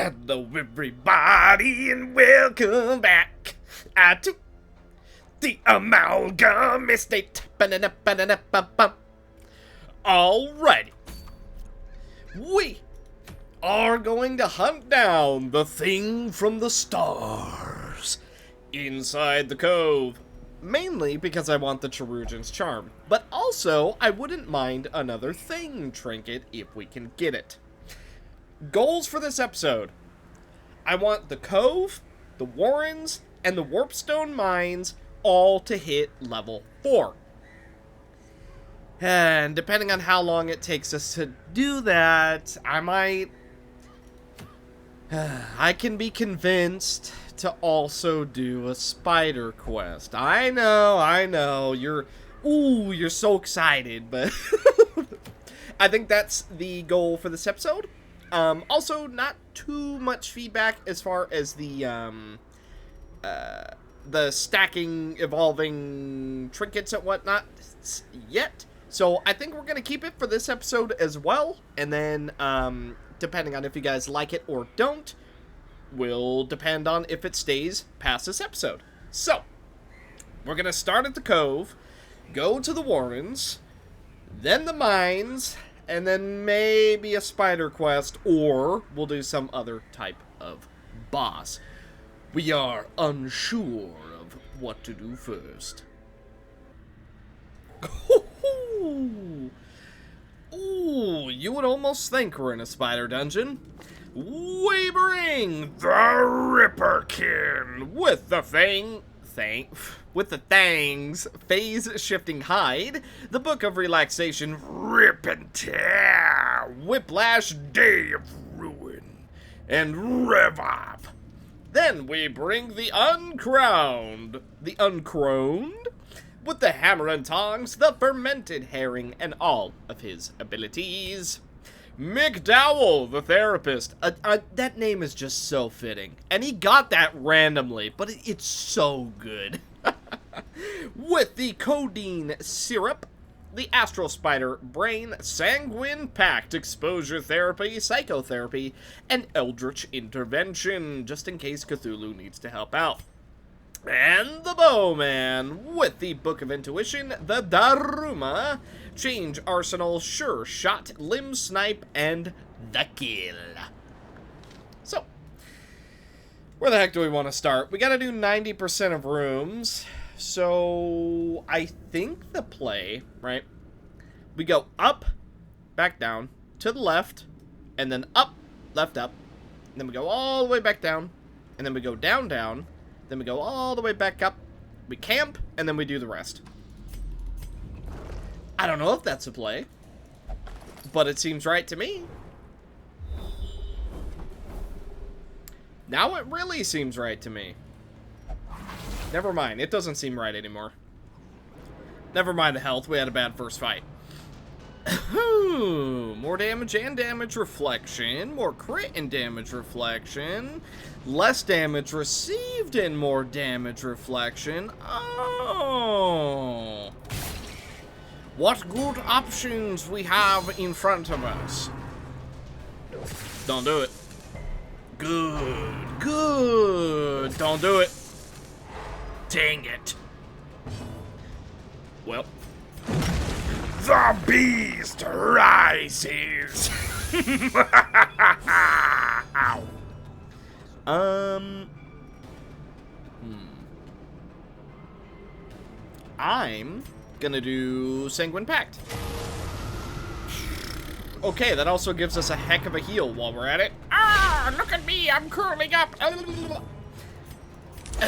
Hello everybody and welcome back to the Amalgam Estate. Alrighty. We are going to hunt down the thing from the stars inside the cove. Mainly because I want the Cherugian's charm, but also I wouldn't mind another thing trinket if we can get it. Goals for this episode. I want the Cove, the Warrens, and the Warpstone Mines all to hit level 4. And depending on how long it takes us to do that, I can be convinced to also do a spider quest. I know, you're so excited, but I think that's the goal for this episode. Also, not too much feedback as far as the stacking, evolving trinkets and whatnot yet. So I think we're going to keep it for this episode as well. And then, depending on if you guys like it or don't, will depend on if it stays past this episode. So, we're going to start at the Cove, go to the Warrens, then the Mines, and then maybe a spider quest, or we'll do some other type of boss. We are unsure of what to do first. Ooh, you would almost think we're in a spider dungeon. We bring the Ripperkin with the Thang's phase-shifting hide, the Book of Relaxation, Rip and Tear, Whiplash, Day of Ruin, and Rev Up. Then we bring the Uncrowned, with the Hammer and Tongs, the Fermented Herring, and all of his abilities. McDowell, the Therapist. That name is just so fitting. And he got that randomly, but it's so good. With the Codeine Syrup, the Astral Spider Brain, Sanguine Pact, Exposure Therapy, Psychotherapy, and Eldritch Intervention, just in case Cthulhu needs to help out. And the Bowman, with the Book of Intuition, the Daruma, Change Arsenal, Sure Shot, Limb Snipe, and the Kill. So, where the heck do we want to start? We gotta do 90% of rooms, so I think the play, right? We go up, back down, to the left, and then up, left up, and then we go all the way back down, and then we go down, down, then we go all the way back up, we camp, and then we do the rest. I don't know if that's a play, but it seems right to me. Now it really seems right to me. Never mind, it doesn't seem right anymore. Never mind the health, we had a bad first fight. More damage and damage reflection, more crit and damage reflection, less damage received and more damage reflection. Oh, what good options we have in front of us. Don't do it. Good. Don't do it. Dang it. Well. The beast rises. Ow. I'm gonna do Sanguine Pact. Okay, that also gives us a heck of a heal while we're at it. Ah, look at me, I'm curling up. I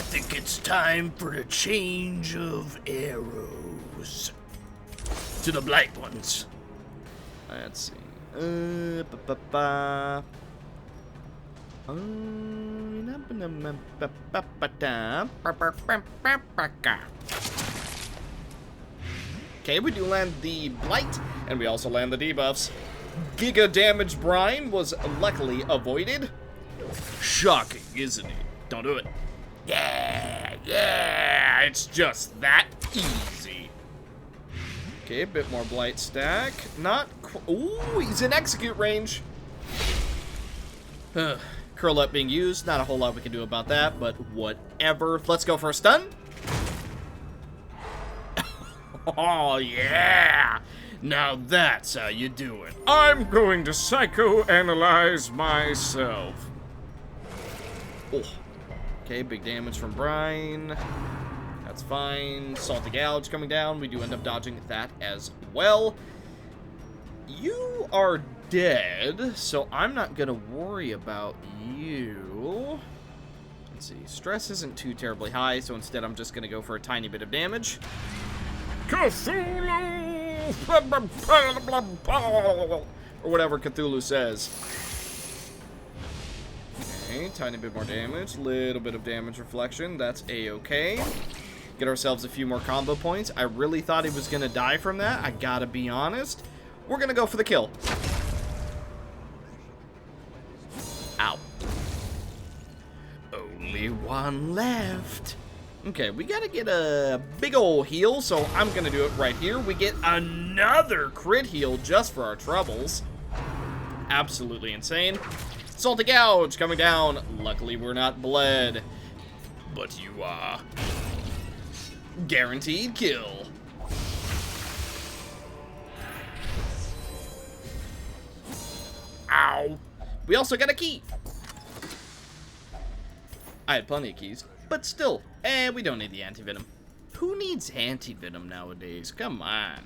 think it's time for a change of arrows. To the blight ones. Let's see. Okay, we do land the blight, and we also land the debuffs. Giga damage brine was luckily avoided. Shocking, isn't it? Don't do it. Yeah, it's just that easy. Okay, a bit more blight stack. Not ooh, he's in execute range. Curl up being used. Not a whole lot we can do about that, but whatever. Let's go for a stun. Oh, yeah. Now that's how you do it. I'm going to psychoanalyze myself. Oh. Okay, big damage from Brian. That's fine. Salty Gouge coming down. We do end up dodging that as well. You are dead, so I'm not going to worry about you. Let's see. Stress isn't too terribly high, so instead I'm just going to go for a tiny bit of damage. Cthulhu! Or whatever Cthulhu says. Okay, tiny bit more damage. Little bit of damage reflection. That's a-okay. Get ourselves a few more combo points. I really thought he was going to die from that. I gotta be honest. We're going to go for the kill. Ow. Only one left. Okay, we gotta get a big ol' heal, so I'm gonna do it right here. We get another crit heal just for our troubles. Absolutely insane. Salty Gouge coming down. Luckily, we're not bled. But you are. Guaranteed kill. Ow. We also got a key. I had plenty of keys. But still, we don't need the anti-venom. Who needs anti-venom nowadays? Come on.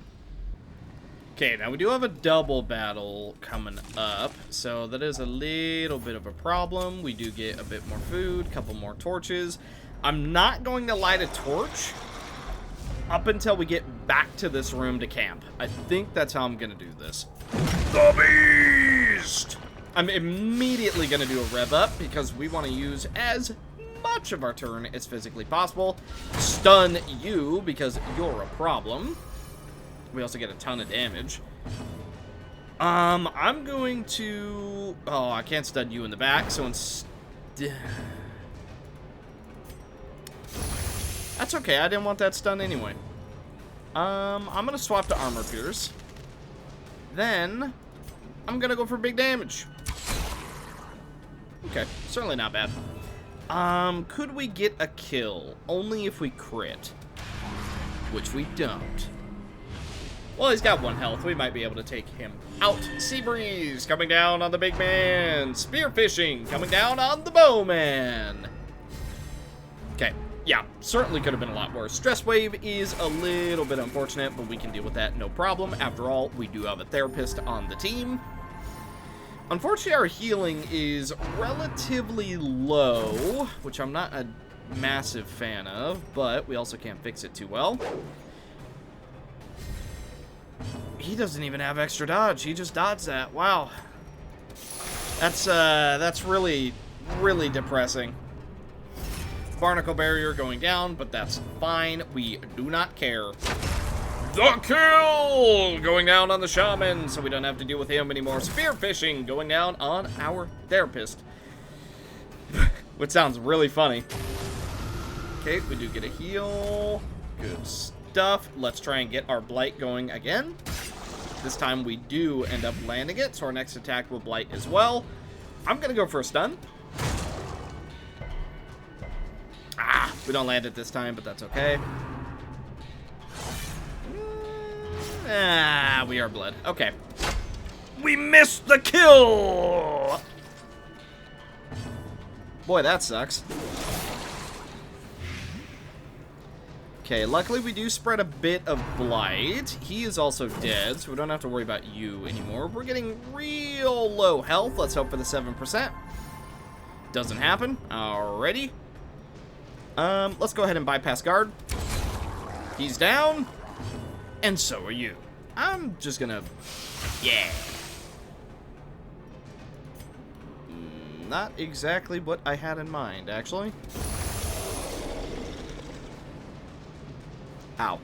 Okay, now we do have a double battle coming up, so that is a little bit of a problem. We do get a bit more food, a couple more torches. I'm not going to light a torch up until we get back to this room to camp. I think that's how I'm going to do this. The Beast! I'm immediately going to do a rev up because we want to use as much of our turn as physically possible. Stun you because you're a problem. We also get a ton of damage. I'm going to... Oh, I can't stun you in the back, so instead... That's okay, I didn't want that stun anyway. I'm gonna swap to Armor Pierce. Then, I'm gonna go for big damage. Okay, certainly not bad. Could we get a kill? Only if we crit. Which we don't. Well, he's got 1 health. We might be able to take him out. Sea Breeze coming down on the big man. Spear Fishing coming down on the bowman. Okay. Yeah, certainly could have been a lot worse. Stress Wave is a little bit unfortunate, but we can deal with that no problem. After all, we do have a therapist on the team. Unfortunately, our healing is relatively low, which I'm not a massive fan of, but we also can't fix it too well. He doesn't even have extra dodge. He just dodged that. Wow. That's really, really depressing. Barnacle Barrier going down, but that's fine. We do not care. The kill! Going down on the shaman, so we don't have to deal with him anymore. Spear Fishing going down on our therapist. Which sounds really funny. Okay, we do get a heal. Good stuff. Let's try and get our Blight going again. This time we do end up landing it, so our next attack will Blight as well. I'm going to go for a stun. Ah, we don't land it this time, but that's okay. Ah, we are bled. Okay. We missed the kill! Boy, that sucks. Okay, luckily we do spread a bit of blight. He is also dead, so we don't have to worry about you anymore. We're getting real low health. Let's hope for the 7%. Doesn't happen. Alrighty. Let's go ahead and bypass guard. He's down. And so are you. I'm just gonna... Yeah. Not exactly what I had in mind, actually. Ow.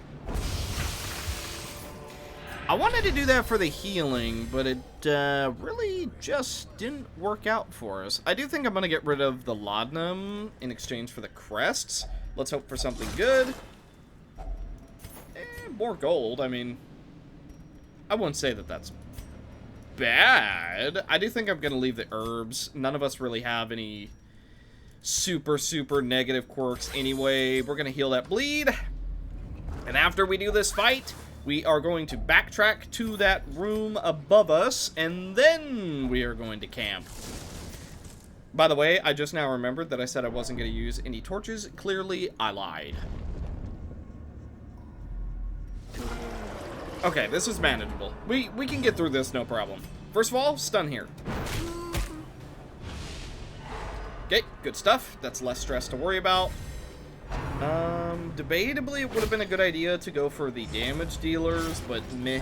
I wanted to do that for the healing, but it really just didn't work out for us. I do think I'm going to get rid of the laudanum in exchange for the crests. Let's hope for something good. More gold, I mean... I wouldn't say that that's bad. I do think I'm going to leave the herbs. None of us really have any super, super negative quirks anyway. We're going to heal that bleed. And after we do this fight, we are going to backtrack to that room above us, and then we are going to camp. By the way, I just now remembered that I said I wasn't going to use any torches. Clearly, I lied. Okay, this is manageable. We can get through this, no problem. First of all, stun here. Okay, good stuff. That's less stress to worry about. Debatably, it would have been a good idea to go for the damage dealers, but meh.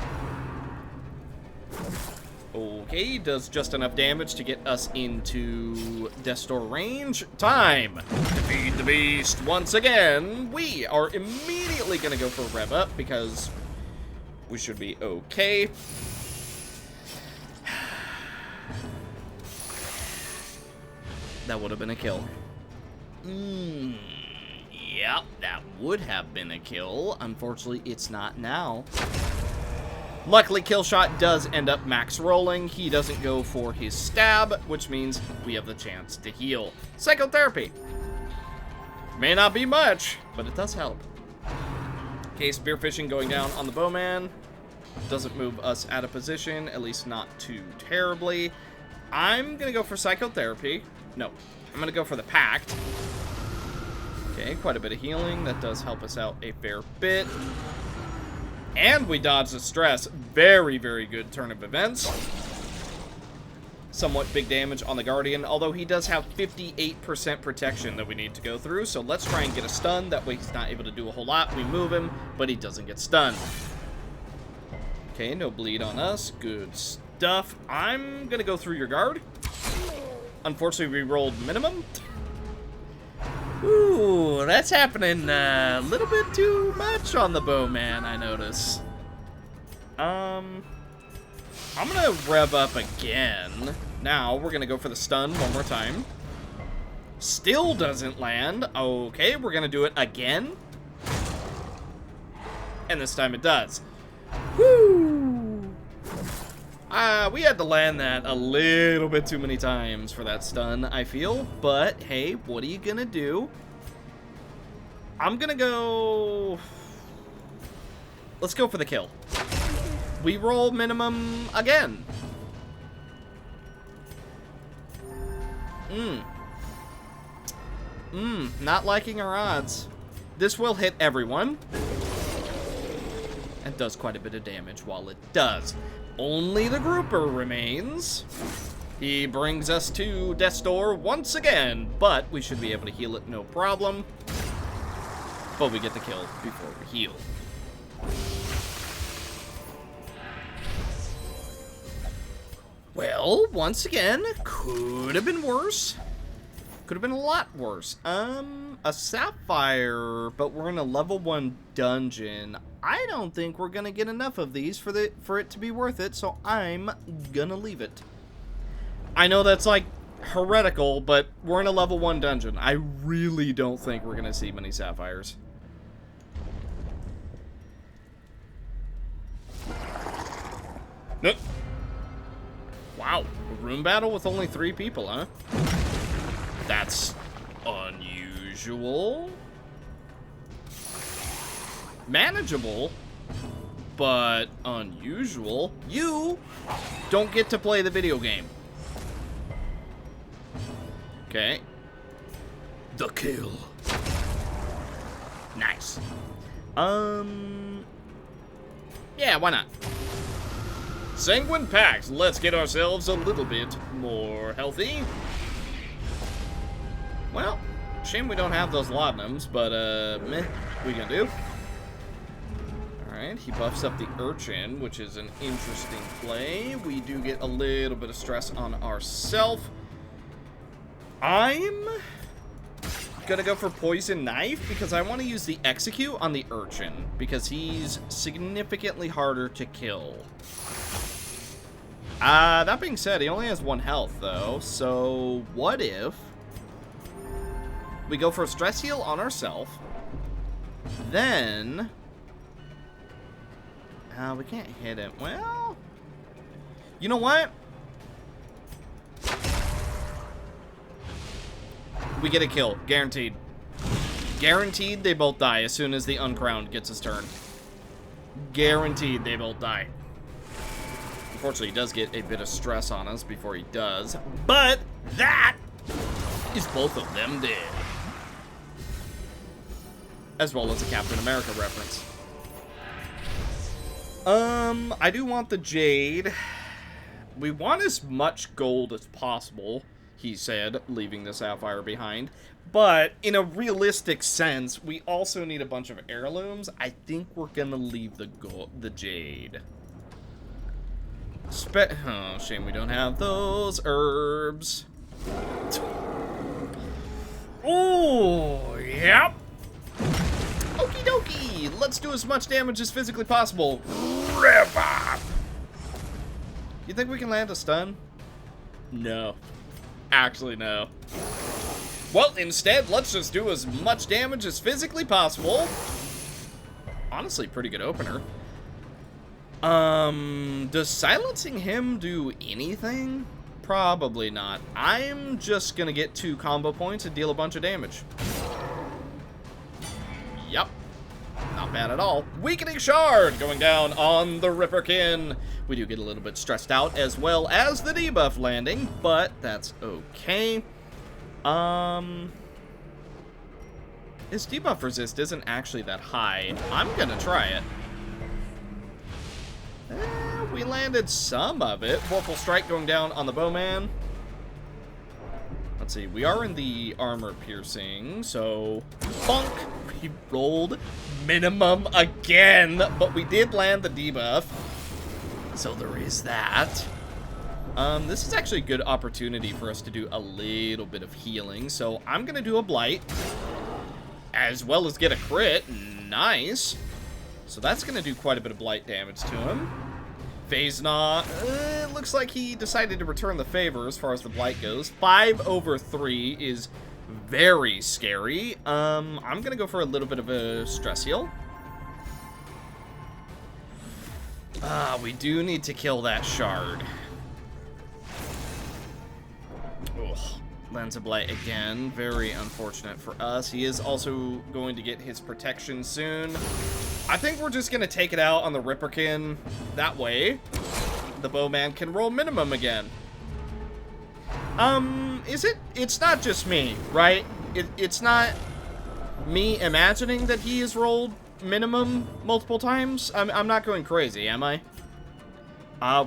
Okay, does just enough damage to get us into Death Door range. Time to feed the beast once again. We are immediately going to go for a rev up because we should be okay. That would have been a kill. Yep, that would have been a kill. Unfortunately, it's not now. Luckily, Killshot does end up max rolling. He doesn't go for his stab, which means we have the chance to heal. Psychotherapy. May not be much, but it does help. Okay, spearfishing going down on the bowman. Doesn't move us out of position, at least not too terribly. I'm going to go for psychotherapy. No, I'm going to go for the pact. Okay, quite a bit of healing. That does help us out a fair bit. And we dodge the stress. Very, very good turn of events. Somewhat big damage on the Guardian, although he does have 58% protection that we need to go through. So let's try and get a stun. That way he's not able to do a whole lot. We move him, but he doesn't get stunned. Okay, no bleed on us. Good stuff. I'm going to go through your guard. Unfortunately, we rolled minimum. Ooh, that's happening a little bit too much on the bowman, I notice. I'm gonna rev up again. Now, we're gonna go for the stun one more time. Still doesn't land. Okay, we're gonna do it again. And this time it does. Woo! We had to land that a little bit too many times for that stun, I feel. But, hey, what are you gonna do? I'm gonna go... Let's go for the kill. We roll minimum again. Not liking our odds. This will hit everyone. And does quite a bit of damage while it does. Only the grouper remains. He brings us to Death's Door once again, but we should be able to heal it no problem. But we get the kill before we heal. Well, once again, could have been worse. Could have been a lot worse. A sapphire, but we're in a level 1 dungeon. I don't think we're gonna get enough of these for it to be worth it, so I'm gonna leave it. I know that's like heretical, but we're in a level 1 dungeon. I really don't think we're gonna see many sapphires. Nope. Wow, a room battle with only 3 people, huh? That's unusual. Manageable, but unusual. You don't get to play the video game. Okay. The kill. Nice. Yeah, why not? Sanguine Pact. Let's get ourselves a little bit more healthy. Well, shame we don't have those laudanums, but, meh, we can do. Alright, he buffs up the Urchin, which is an interesting play. We do get a little bit of stress on ourselves. I'm gonna go for Poison Knife, because I want to use the Execute on the Urchin, because he's significantly harder to kill. That being said, he only has 1 health, though, so what if we go for a stress heal on ourselves, then we can't hit him. Well, You know what? We get a kill. Guaranteed. Guaranteed they both die as soon as the uncrowned gets his turn. Guaranteed they both die. Unfortunately, he does get a bit of stress on us before he does. But that is both of them dead. As well as a Captain America reference. I do want the Jade. We want as much gold as possible, he said, leaving the Sapphire behind. But in a realistic sense, we also need a bunch of heirlooms. I think we're gonna leave the Jade. Oh, shame we don't have those herbs. Oh, yep. Okie dokie. Let's do as much damage as physically possible. River. You think we can land a stun? No. Actually, no. Well, instead, let's just do as much damage as physically possible. Honestly, pretty good opener. Does silencing him do anything? Probably not. I'm just gonna get 2 combo points and deal a bunch of damage. Yep. Not bad at all. Weakening Shard going down on the Ripperkin. We do get a little bit stressed out as well as the debuff landing, but that's okay. His debuff resist isn't actually that high. I'm gonna try it. We landed some of it. Vorpal Strike going down on the Bowman. Let's see, we are in the armor piercing, so bonk. We rolled minimum again, but we did land the debuff. So there is that. This is actually a good opportunity for us to do a little bit of healing, so I'm gonna do a Blight, as well as get a crit. Nice. So that's gonna do quite a bit of Blight damage to him. Phase Gnaw, looks like he decided to return the favor as far as the Blight goes. 5/3 is very scary. I'm gonna go for a little bit of a stress heal. We do need to kill that shard. Ugh. Lands a Blight again. Very unfortunate for us. He is also going to get his protection soon. I think we're just going to take it out on the Ripperkin. That way, the Bowman can roll minimum again. Is it? It's not just me, right? It's not me imagining that he has rolled minimum multiple times. I'm not going crazy, am I?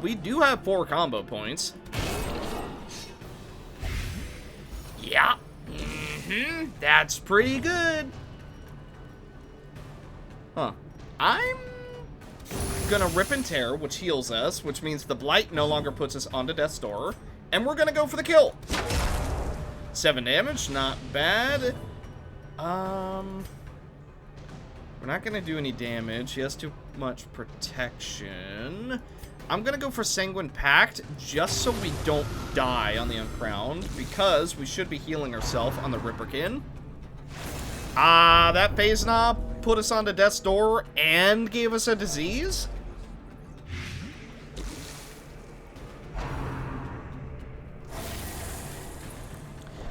We do have 4 combo points. Yeah. That's pretty good. Huh. I'm gonna Rip and Tear, which heals us, which means the Blight no longer puts us onto Death's Door. And we're gonna go for the kill. 7 damage, not bad. We're not gonna do any damage. He has too much protection. I'm gonna go for Sanguine Pact, just so we don't die on the Uncrowned, because we should be healing ourselves on the Ripperkin. That Phase Gnaw put us onto Death's Door and gave us a disease?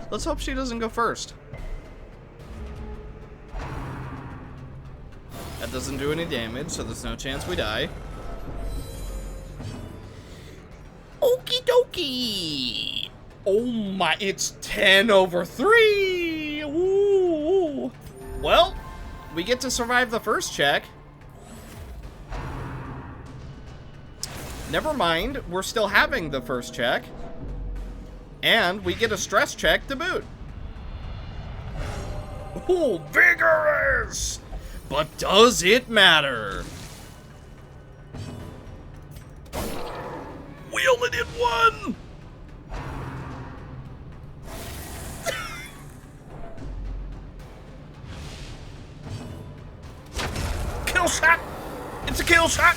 Let's hope she doesn't go first. That doesn't do any damage, so there's no chance we die. Okie dokie! Oh my, it's 10/3! Ooh. Well, we get to survive the first check. Never mind, we're still having the first check. And we get a stress check to boot. Oh, vigorous! But does it matter? We only did 1! Kill shot! It's a kill shot!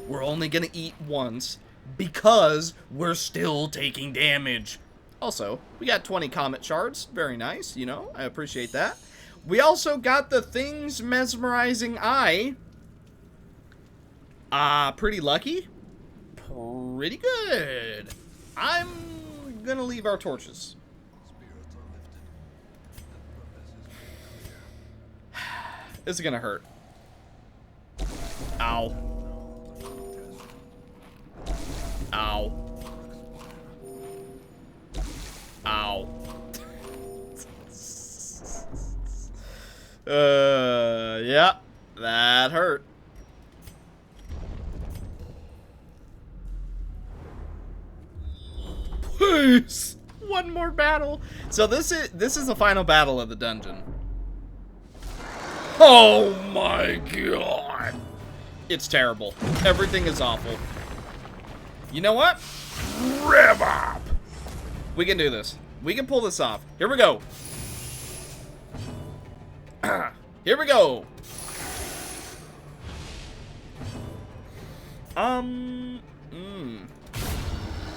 We're only gonna eat once because we're still taking damage. Also, we got 20 Comet Shards. Very nice, you know, I appreciate that. We also got the Thing's mesmerizing eye. Pretty lucky. Pretty good. I'm gonna leave our torches. This is gonna hurt. Ow. Ow. Ow. Yeah, that hurt. Please, one more battle. So this is the final battle of the dungeon. Oh my god. It's terrible. Everything is awful. You know what? Rev up. We can do this. We can pull this off. Here we go. Here we go.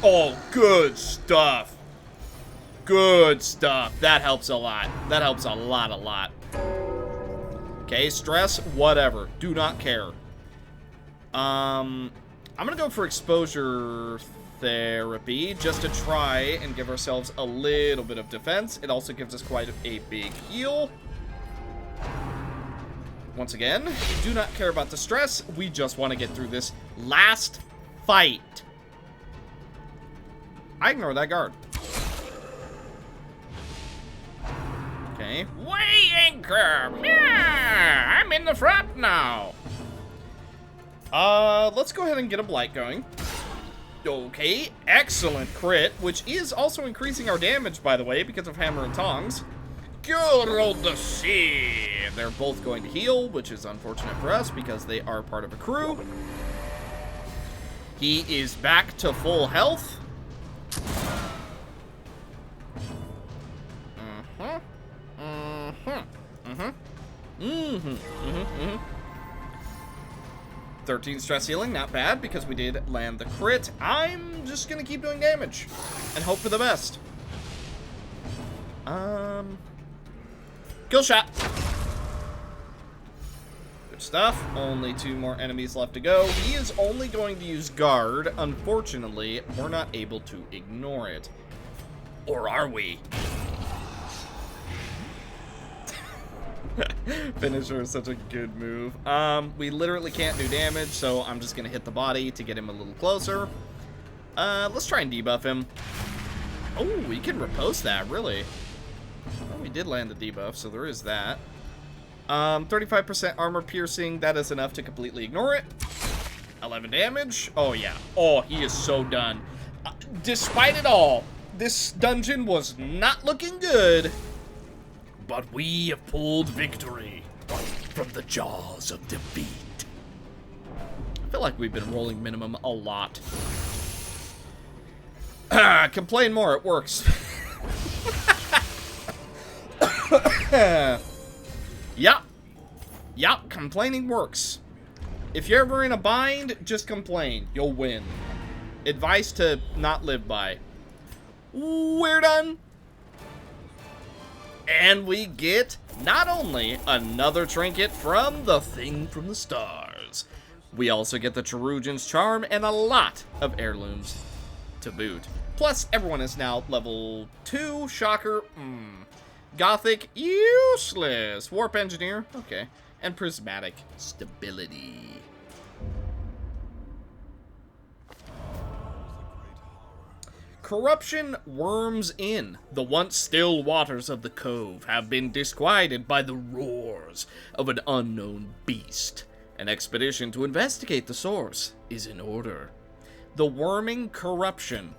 Oh, good stuff. Good stuff. That helps a lot. That helps a lot. Okay, stress, whatever. Do not care. I'm gonna go for exposure therapy just to try and give ourselves a little bit of defense. It also gives us quite a big heal. Once again, do not care about the stress. We just want to get through this last fight. I ignore that guard. Okay. Weigh anchor! Yeah, I'm in the front now. Let's go ahead and get a blight going. Okay, excellent crit, which is also increasing our damage, by the way, because of hammer and tongs. Good old the sea. They're both going to heal, which is unfortunate for us because they are part of a crew. He is back to full health. 13 stress healing, not bad, because we did land the crit. I'm just gonna keep doing damage and hope for the best. Kill shot. Good stuff. Only 2 more enemies left to go. He is only going to use guard. Unfortunately, we're not able to ignore it. Or are we? Finisher is such a good move. We literally can't do damage, so I'm just gonna hit the body to get him a little closer. Let's try and debuff him. Oh, we can repose that, really. Well, we did land the debuff, so there is that. 35% armor piercing, that is enough to completely ignore it. 11 damage. Oh, yeah. Oh, he is so done. Despite it all, this dungeon was not looking good. But we have pulled victory from the jaws of defeat. I feel like we've been rolling minimum a lot. Complain more, it works. Yup, complaining works. If you're ever in a bind, just complain. You'll win. Advice to not live by. We're done. And we get not only another trinket from the Thing from the Stars, we also get the Cherugian's Charm and a lot of heirlooms to boot. Plus, everyone is now level 2. Shocker. Gothic, useless. Warp Engineer, okay. And Prismatic Stability. Corruption worms in. The once still waters of the cove have been disquieted by the roars of an unknown beast. An expedition to investigate the source is in order. The worming corruption.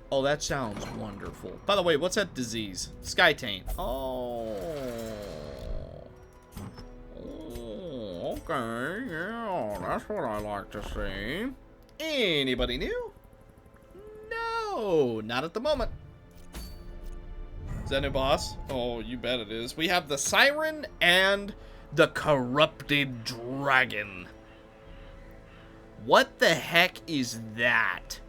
Oh, that sounds wonderful. By the way, what's that disease? Sky taint. Oh, okay, yeah, that's what I like to see. Anybody new? No, not at the moment. Is that a new boss? Oh, you bet it is. We have the Siren and the Corrupted Dragon. What the heck is that?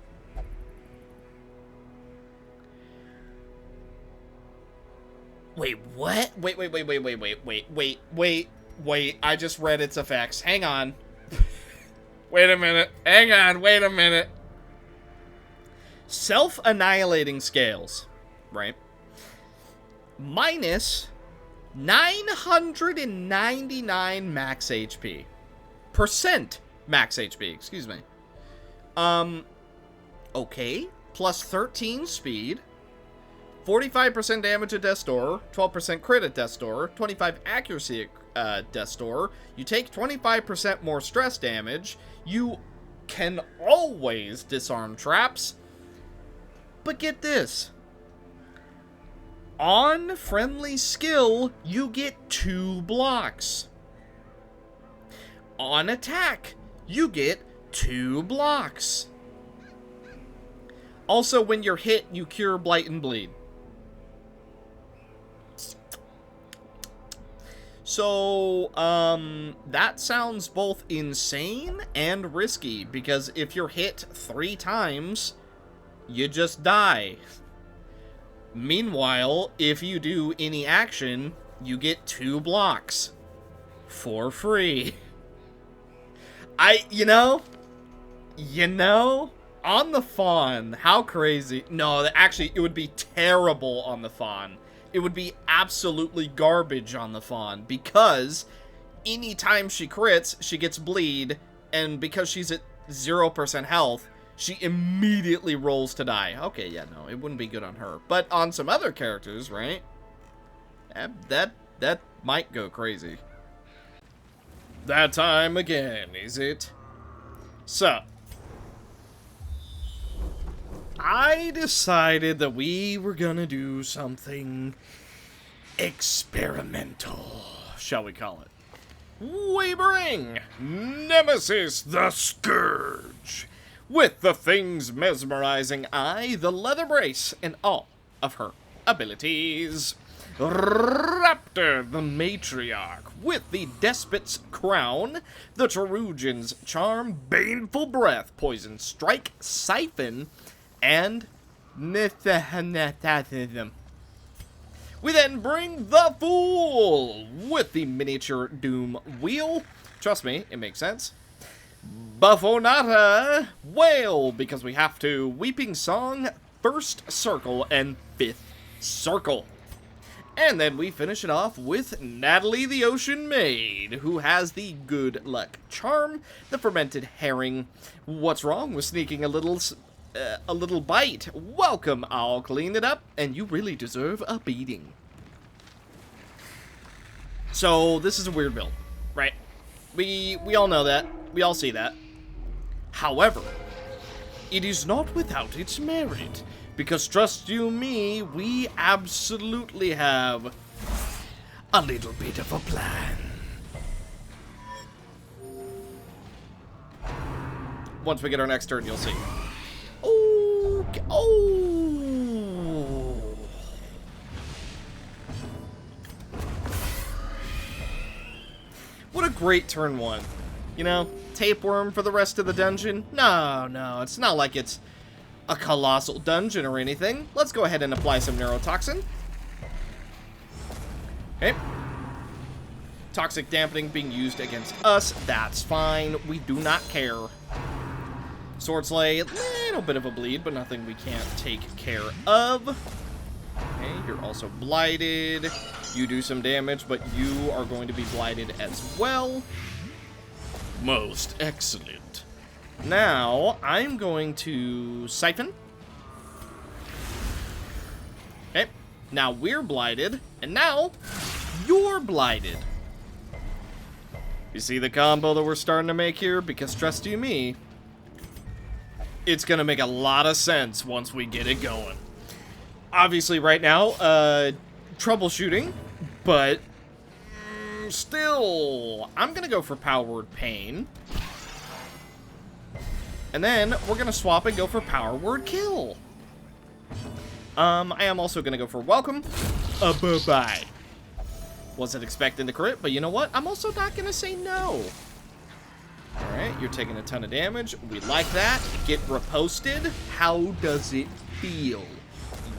Wait, what? Wait. I just read its effects. Hang on. Wait a minute. Hang on. Wait a minute. Self-annihilating scales, right? Minus 999 max HP. Percent max HP, excuse me. Okay. Plus 13 speed. 45% damage at Death's Door. 12% crit at Death's Door. 25 accuracy at Death's Door. You take 25% more stress damage. You can always disarm traps. But get this. On friendly skill, you get 2 blocks. On attack, you get 2 blocks. Also, when you're hit, you cure Blight and Bleed. So, that sounds both insane and risky, because if you're hit 3 times, you just die. Meanwhile, if you do any action, you get 2 blocks. For free. You know, on the Fawn, how crazy. No, actually, it would be terrible on the Fawn. It would be absolutely garbage on the Fawn, because anytime she crits, she gets bleed, and because she's at 0% health, she immediately rolls to die. Okay, yeah, no, it wouldn't be good on her. But on some other characters, right? That might go crazy. That time again, is it? So, I decided that we were gonna do something experimental, shall we call it. We bring Nemesis the Scourge, with the Thing's mesmerizing eye, the leather brace, and all of her abilities. Raptor the Matriarch, with the Despot's Crown, the Terugian's Charm, Baneful Breath, Poison Strike, Siphon, and Nithanetathism. We then bring the Fool, with the Miniature Doom Wheel. Trust me, it makes sense. Buffonata Whale, because we have to. Weeping Song, First Circle, and Fifth Circle. And then we finish it off with Natalie the Ocean Maid, who has the Good Luck Charm, the Fermented Herring. What's wrong with sneaking a little bite? Welcome, I'll clean it up, and you really deserve a beating. So, this is a weird build, right? We all know that. We all see that. However, it is not without its merit. Because trust you me, we absolutely have a little bit of a plan. Once we get our next turn, you'll see. Okay. Oh. What a great turn 1. You know, tapeworm for the rest of the dungeon? No, it's not like it's a colossal dungeon or anything. Let's go ahead and apply some neurotoxin. Okay. Toxic dampening being used against us. That's fine. We do not care. Sword Slay, a little bit of a bleed, but nothing we can't take care of. Okay, you're also blighted. You do some damage, but you are going to be blighted as well. Most excellent. Now, I'm going to Siphon. Okay, now we're blighted, and now you're blighted. You see the combo that we're starting to make here? Because trust you me, it's gonna make a lot of sense once we get it going. Obviously, right now, troubleshooting, but still, I'm gonna go for Power Word Pain. And then we're going to swap and go for Power Word Kill. I am also going to go for Welcome. Bye-bye. Wasn't expecting the crit, but you know what? I'm also not going to say no. Alright, you're taking a ton of damage. We like that. Get reposted. How does it feel?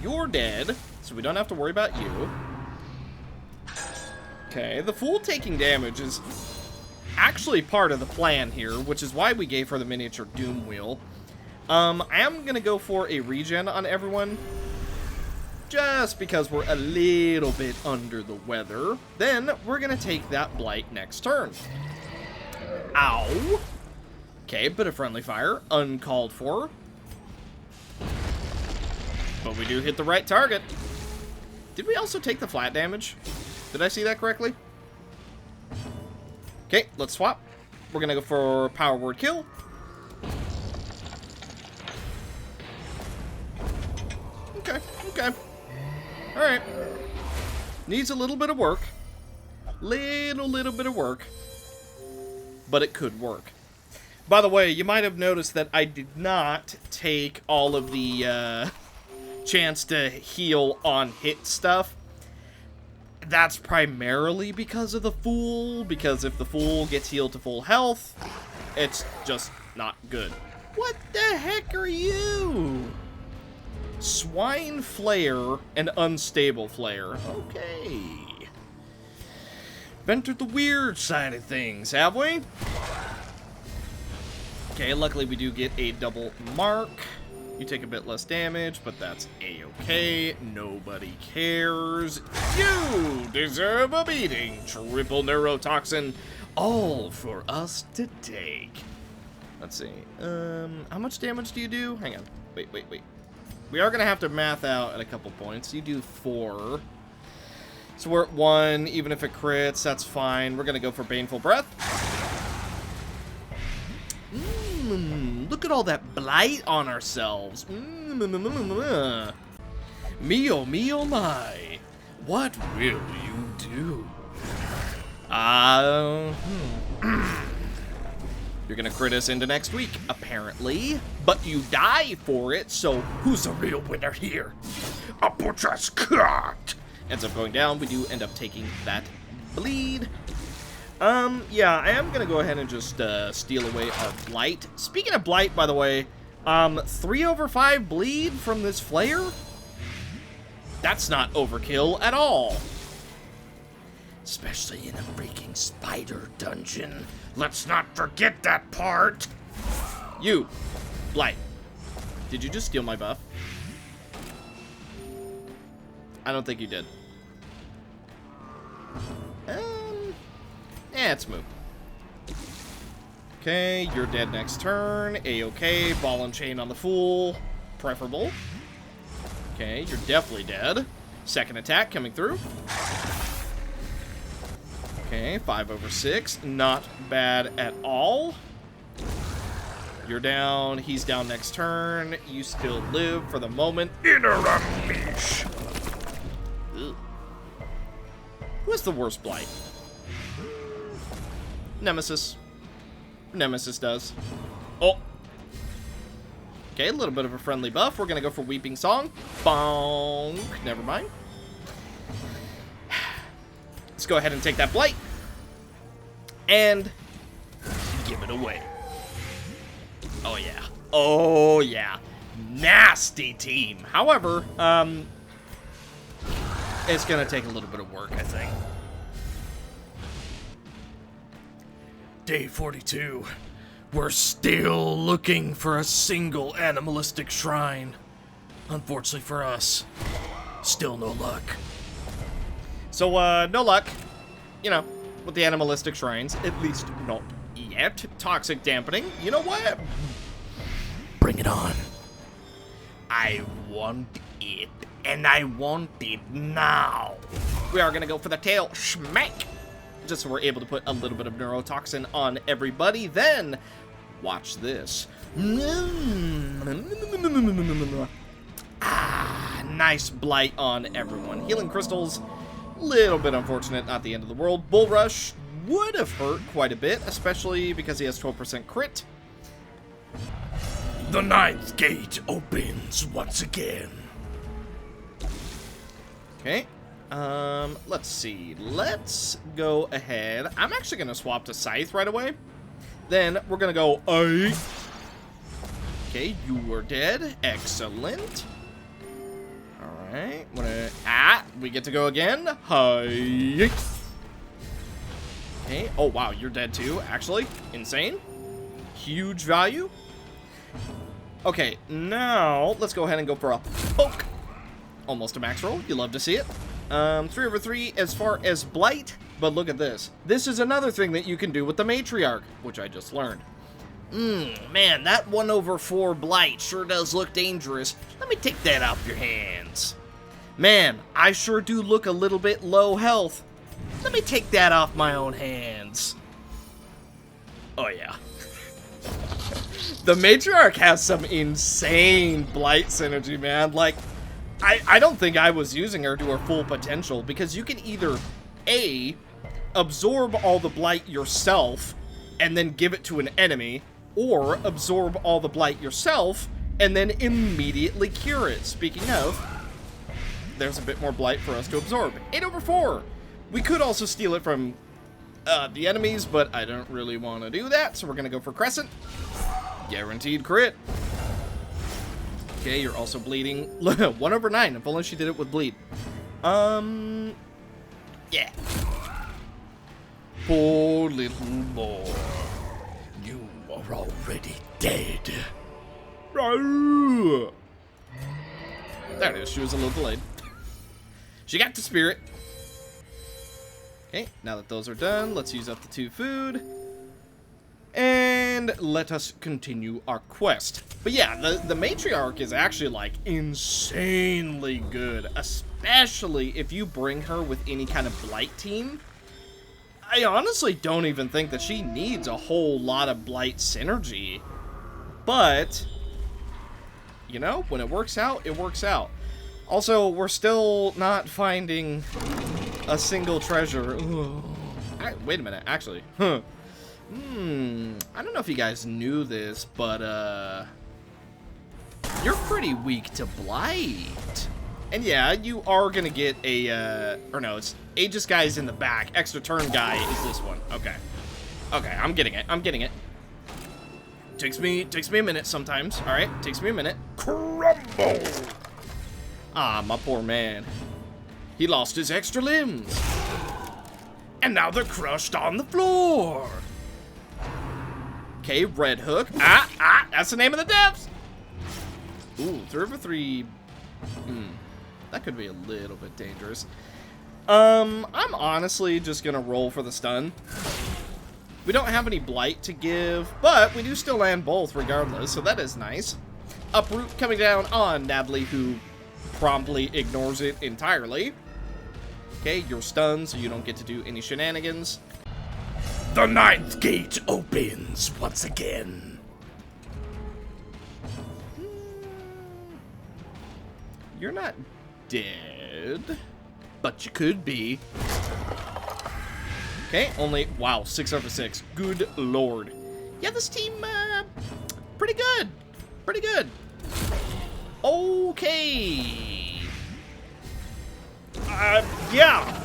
You're dead, so we don't have to worry about you. Okay, the Fool taking damage is actually part of the plan here, which is why we gave her the miniature Doom Wheel. I am going to go for a regen on everyone, just because we're a little bit under the weather. Then we're going to take that Blight next turn. Ow! Okay, bit of friendly fire, uncalled for. But we do hit the right target. Did we also take the flat damage? Did I see that correctly? Okay, let's swap. We're gonna go for power word kill. Okay, okay. Alright. Needs a little bit of work. Little bit of work. But it could work. By the way, you might have noticed that I did not take all of the chance to heal on hit stuff. That's primarily because of the Fool, because if the Fool gets healed to full health, it's just not good. What the heck are you? Swine Flare and Unstable Flare. Okay. Entered the weird side of things, have we? Okay, luckily we do get a double mark. You take a bit less damage, but that's a-okay. Nobody cares. You deserve a beating. Triple neurotoxin, all for us to take. Let's see. How much damage do you do? Hang on. Wait. We are going to have to math out at a couple points. You do 4. So we're at 1. Even if it crits, that's fine. We're going to go for Baneful Breath. Look at all that blight on ourselves. Me oh my. What will you do? You're gonna crit us into next week, apparently. But you die for it, so who's the real winner here? A butcher's cut! Ends up going down. We do end up taking that bleed. Yeah, I am gonna go ahead and just steal away our Blight. Speaking of Blight, by the way, 3/5 bleed from this flare? That's not overkill at all. Especially in a freaking spider dungeon. Let's not forget that part. You, Blight, did you just steal my buff? I don't think you did. It's moot. Okay, you're dead next turn. A-okay. Ball and chain on the Fool. Preferable. Okay, you're definitely dead. Second attack coming through. Okay, 5/6. Not bad at all. You're down. He's down next turn. You still live for the moment. Inner unleash. Who has the worst Blight? Nemesis. Nemesis does. Oh. Okay, a little bit of a friendly buff. We're going to go for Weeping Song. Bonk. Never mind. Let's go ahead and take that Blight. And give it away. Oh, yeah. Oh, yeah. Nasty team. However, it's going to take a little bit of work, I think. Day 42. We're still looking for a single animalistic shrine. Unfortunately for us, still no luck. So, no luck, you know, with the animalistic shrines. At least not yet. Toxic dampening. You know what? Bring it on. I want it, and I want it now. We are gonna go for the tail. Schmack. Just so we're able to put a little bit of neurotoxin on everybody. Then, watch this. Nice blight on everyone. Healing crystals, little bit unfortunate, not the end of the world. Bull Rush would have hurt quite a bit, especially because he has 12% crit. The 9th gate opens once again. Okay. Let's see. Let's go ahead. I'm actually going to swap to Scythe right away. Then we're going to go, aye. Okay, you were dead. Excellent. Alright. We get to go again. Hi. Okay. Oh, wow. You're dead too, actually. Insane. Huge value. Okay. Now, let's go ahead and go for a poke. Almost a max roll. You love to see it. 3/3 as far as Blight. But look at this. This is another thing that you can do with the Matriarch, which I just learned. Man, that 1/4 Blight sure does look dangerous. Let me take that off your hands. Man, I sure do look a little bit low health. Let me take that off my own hands. Oh, yeah. The Matriarch has some insane Blight synergy, man. Like, I don't think I was using her to her full potential, because you can either, A, absorb all the Blight yourself and then give it to an enemy, or absorb all the Blight yourself and then immediately cure it. Speaking of, there's a bit more Blight for us to absorb. 8/4. We could also steal it from the enemies, but I don't really want to do that, so we're going to go for Crescent. Guaranteed crit. Okay, you're also bleeding. 1/9, if only she did it with bleed. Yeah. Poor little boy. You are already dead. There it is. She was a little delayed. She got the spirit. Okay, now that those are done, let's use up the 2 food. And let us continue our quest. But yeah, the Matriarch is actually, like, insanely good. Especially if you bring her with any kind of Blight team. I honestly don't even think that she needs a whole lot of Blight synergy. But, you know, when it works out, it works out. Also, we're still not finding a single treasure. Wait a minute, actually. I don't know if you guys knew this, but, you're pretty weak to Blight. And yeah, you are gonna get a, or no, it's Aegis guy's in the back. Extra turn guy is this one. Okay. Okay, I'm getting it. I'm getting it. Takes me a minute sometimes. All right, takes me a minute. Crumble! Ah, my poor man. He lost his extra limbs. And now they're crushed on the floor. Okay, Red Hook. That's the name of the devs. Ooh, 3/3. That could be a little bit dangerous. I'm honestly just gonna roll for the stun. We don't have any Blight to give, but we do still land both regardless, so that is nice. Uproot coming down on Natalie, who promptly ignores it entirely. Okay, you're stunned, so you don't get to do any shenanigans. The 9th gate opens once again. You're not dead, but you could be. Okay, only, wow, 6/6. Good lord. Yeah, this team, pretty good. Pretty good. Okay. Yeah.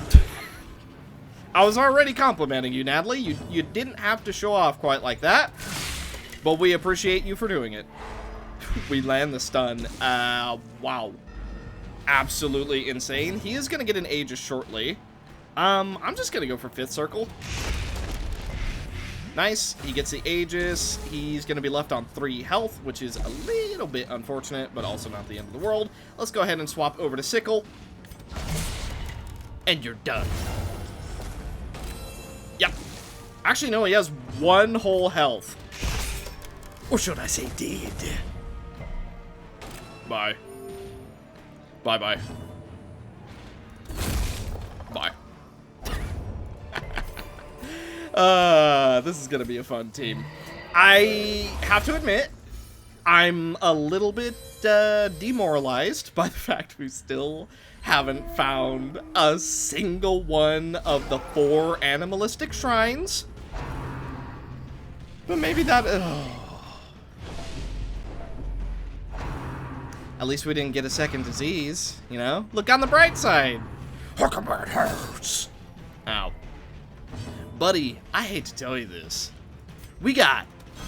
I was already complimenting you, Natalie. You didn't have to show off quite like that, but we appreciate you for doing it. We land the stun. Wow. Absolutely insane. He is going to get an Aegis shortly. I'm just going to go for 5th circle. Nice. He gets the Aegis. He's going to be left on 3 health, which is a little bit unfortunate, but also not the end of the world. Let's go ahead and swap over to Sickle. And you're done. Yep. Actually, no, he has 1 whole health. Or should I say dead? Bye. Bye-bye. Bye. This is gonna be a fun team. I have to admit, I'm a little bit demoralized by the fact we still haven't found a single one of the 4 animalistic shrines. But maybe that... At least we didn't get a second disease, you know? Look on the bright side. Huckleberry hurts. Ow. Buddy, I hate to tell you this. We got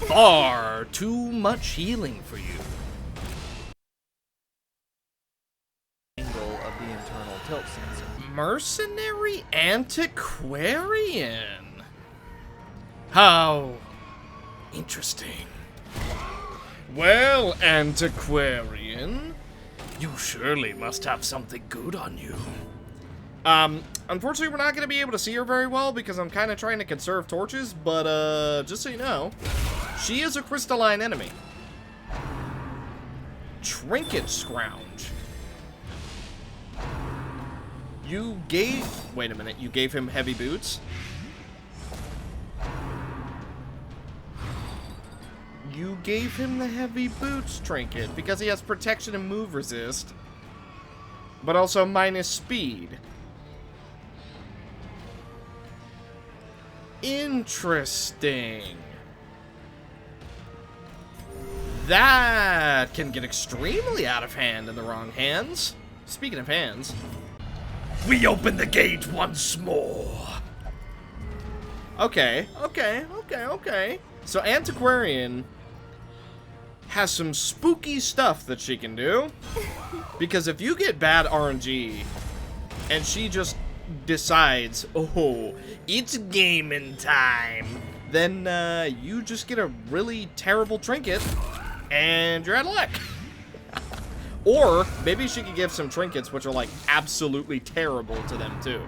far too much healing for you. Angle of the internal tilt sensor. Mercenary Antiquarian. How interesting. Well, antiquarian, you surely must have something good on you. Unfortunately, we're not going to be able to see her very well because I'm kind of trying to conserve torches, but, just so you know, she is a crystalline enemy. Trinket Scrounge. Wait a minute, you gave him heavy boots? You gave him the heavy boots trinket because he has protection and move resist, but also minus speed. Interesting. That can get extremely out of hand in the wrong hands. Speaking of hands, we open the gate once more. Okay. So Antiquarian has some spooky stuff that she can do. Because if you get bad RNG and she just decides, oh, it's gaming time, then you just get a really terrible trinket and you're out of luck. Or maybe she could give some trinkets which are like absolutely terrible to them too.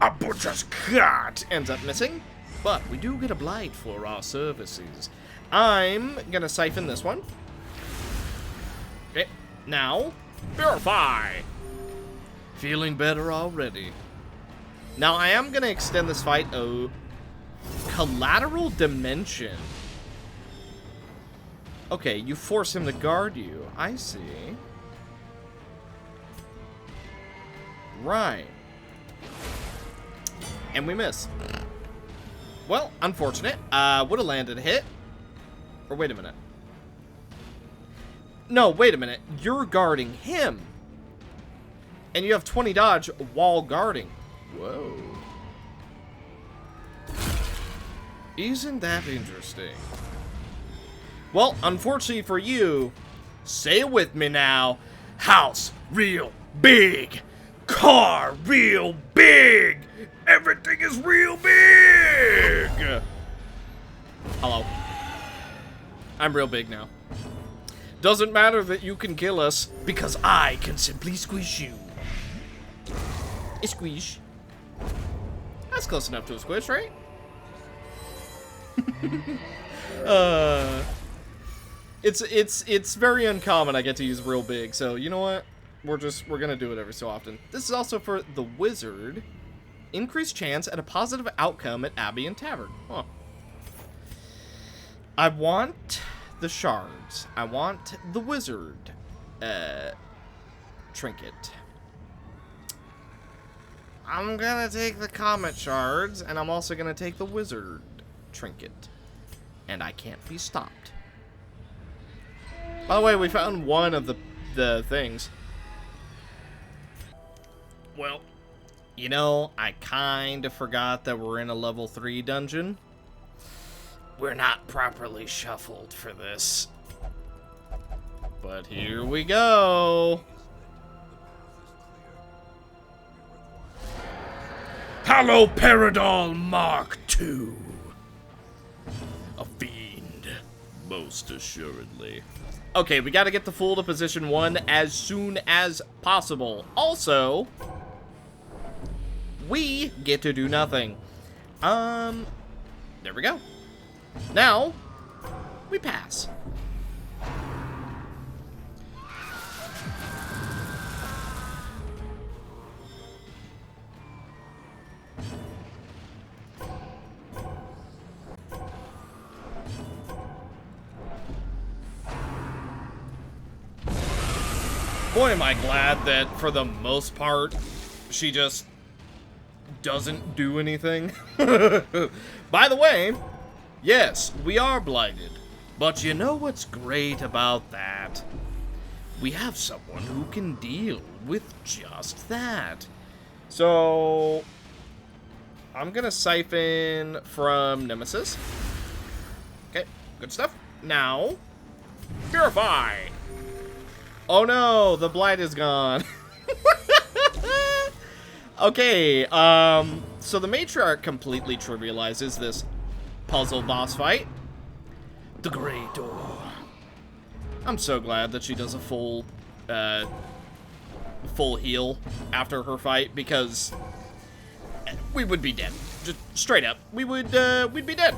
A butcher's cut ends up missing, but we do get a blight for our services. I'm gonna siphon this one. Okay, now purify. Feeling better already. Now I am gonna extend this fight. Oh, collateral dimension. Okay, you force him to guard you. I see. Right. And we miss. Well, unfortunate. Would have landed a hit. Or wait a minute. No, wait a minute. You're guarding him. And you have 20 dodge while guarding. Whoa. Isn't that interesting? Well, unfortunately for you, say it with me now. House real big. Car real big. Everything is real big. Hello. I'm real big now. Doesn't matter that you can kill us because I can simply squish you. A squish. That's close enough to a squish, right? It's very uncommon I get to use real big, so you know what? We're gonna do it every so often. This is also for the wizard. Increased chance at a positive outcome at Abbey and Tavern. Huh. I want the shards. I want the wizard trinket. I'm gonna take the comet shards, and I'm also gonna take the wizard trinket. And I can't be stopped. By the way, we found one of the things. Well, you know, I kind of forgot that we're in a level 3 dungeon. We're not properly shuffled for this. But here we go. Hallow Paradol Mark II. A fiend, most assuredly. Okay, we gotta get the fool to position 1 as soon as possible. Also, we get to do nothing. There we go. Now, we pass. Boy, am I glad that, for the most part, she just doesn't do anything. By the way, yes, we are blighted. But you know what's great about that? We have someone who can deal with just that. So, I'm gonna siphon from Nemesis. Okay, good stuff. Now, purify. Oh no, the blight is gone. Okay, so the matriarch completely trivializes this puzzle boss fight. The Great Door. I'm so glad that she does a full heal after her fight, because we would be dead. Just straight up, we'd be dead.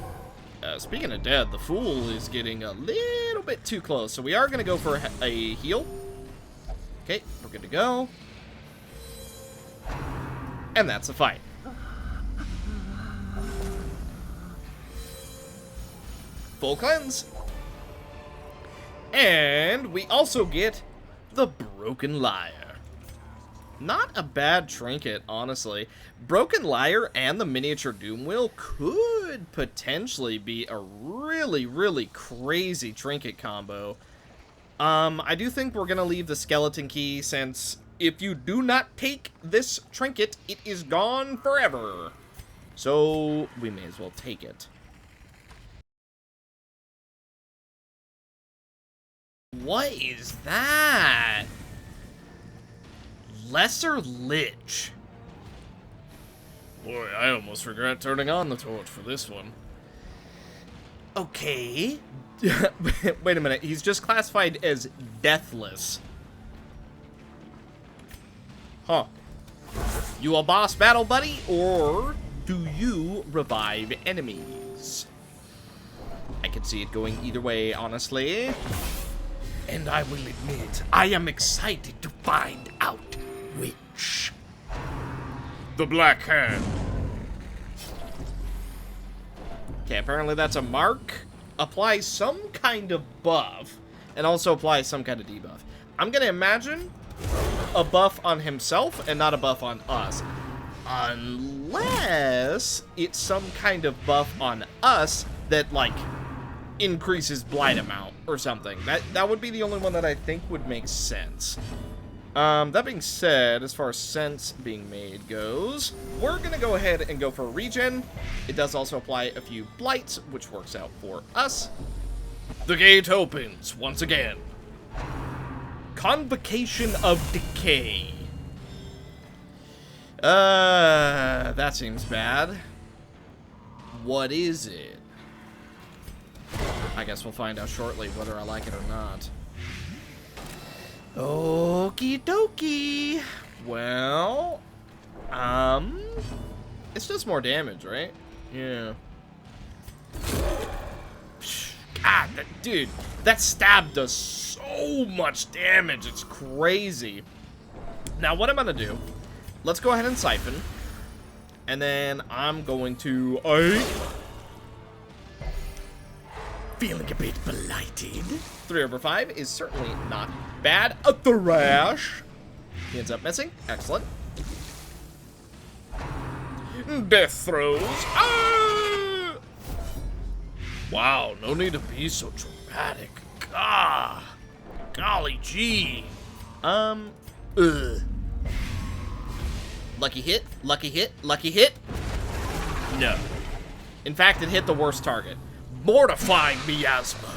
Speaking of dead, the Fool is getting a little bit too close, so we are gonna go for a heal. Okay, we're good to go. And that's a fight. Full cleanse. And we also get the Broken Lyre. Not a bad trinket, honestly. Broken Lyre and the miniature Doom Wheel could potentially be a really, really crazy trinket combo. I do think we're gonna leave the skeleton key, since if you do not take this trinket, it is gone forever. So we may as well take it. What is that? Lesser Lich. Boy, I almost regret turning on the torch for this one. Okay. Wait a minute, he's just classified as deathless. Huh. You a boss battle buddy, or do you revive enemies? I can see it going either way, honestly. And I will admit, I am excited to find out which. The Black Hand. Okay, apparently that's a mark. Applies some kind of buff, and also applies some kind of debuff. I'm gonna imagine a buff on himself and not a buff on us. Unless it's some kind of buff on us that, like, increases blight amount or something. That would be the only one that I think would make sense. That being said, as far as sense being made goes, we're gonna go ahead and go for a regen. It does also apply a few blights, which works out for us. The gate opens once again. Convocation of Decay. That seems bad. What is it? I guess we'll find out shortly whether I like it or not. Okie dokie. Well, it's just more damage, right? Yeah. God, dude, that stab does so much damage. It's crazy. Now, what I'm gonna do, let's go ahead and siphon. And then I'm going to... Feeling a bit blighted. 3/5 is certainly not bad. A thrash. He ends up missing. Excellent. Death throws. Ah! Wow, no need to be so dramatic. Ah, golly gee. Lucky hit, lucky hit, lucky hit. No. In fact, it hit the worst target. Mortifying miasma.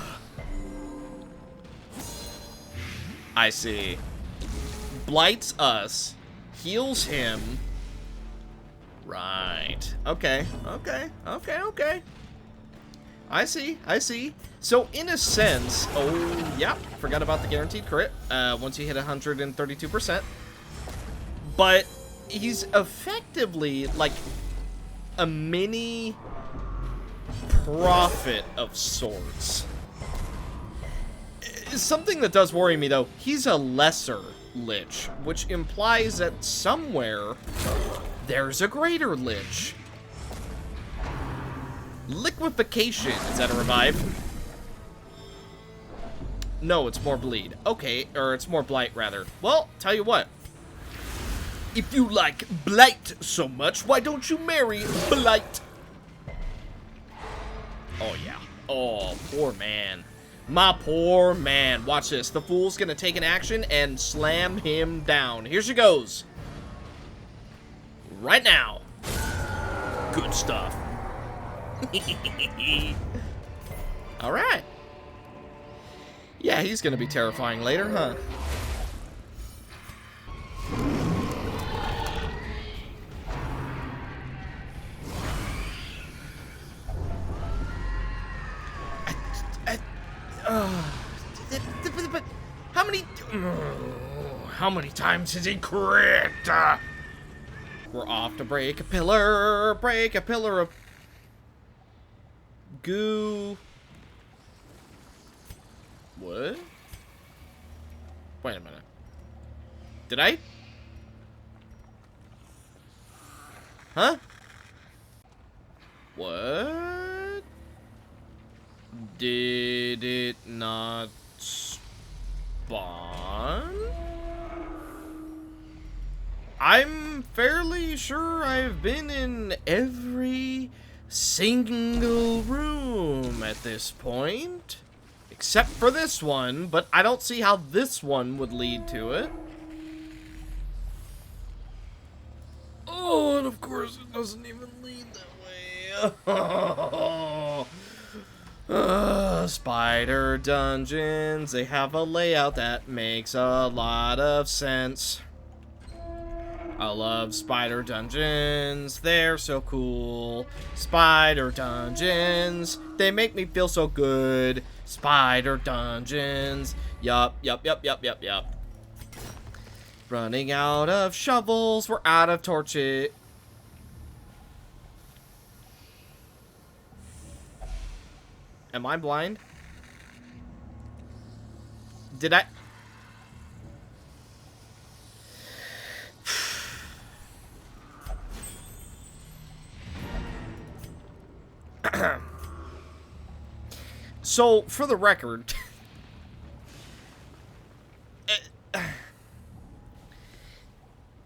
I see. Blights us. Heals him. Right. Okay. Okay. Okay. Okay. I see. I see. So, in a sense... Oh, yeah. Forgot about the guaranteed crit. Once you hit 132%. But he's effectively, like, a mini... prophet of sorts. Something that does worry me, though, he's a lesser lich, which implies that somewhere there's a greater lich. Liquefaction. Is that a revive? No, it's more bleed. Okay, or it's more blight, rather. Well, tell you what. If you like blight so much, why don't you marry blight? Oh, yeah. Oh, poor man. My poor man. Watch this. The Fool's gonna take an action and slam him down. Here she goes. Right now. Good stuff. Alright. Yeah, he's gonna be terrifying later, huh? But how many times has he crit? We're off to break a pillar of goo. What? Wait a minute. Did I? Huh? What? Did it not spawn? I'm fairly sure I've been in every single room at this point. Except for this one, but I don't see how this one would lead to it. Oh, and of course it doesn't even lead that way. Spider dungeons, they have a layout that makes a lot of sense. I love spider dungeons, they're so cool. Spider dungeons, they make me feel so good. Spider dungeons, yup. Running out of shovels, we're out of torches. Am I blind? Did I? So, for the record,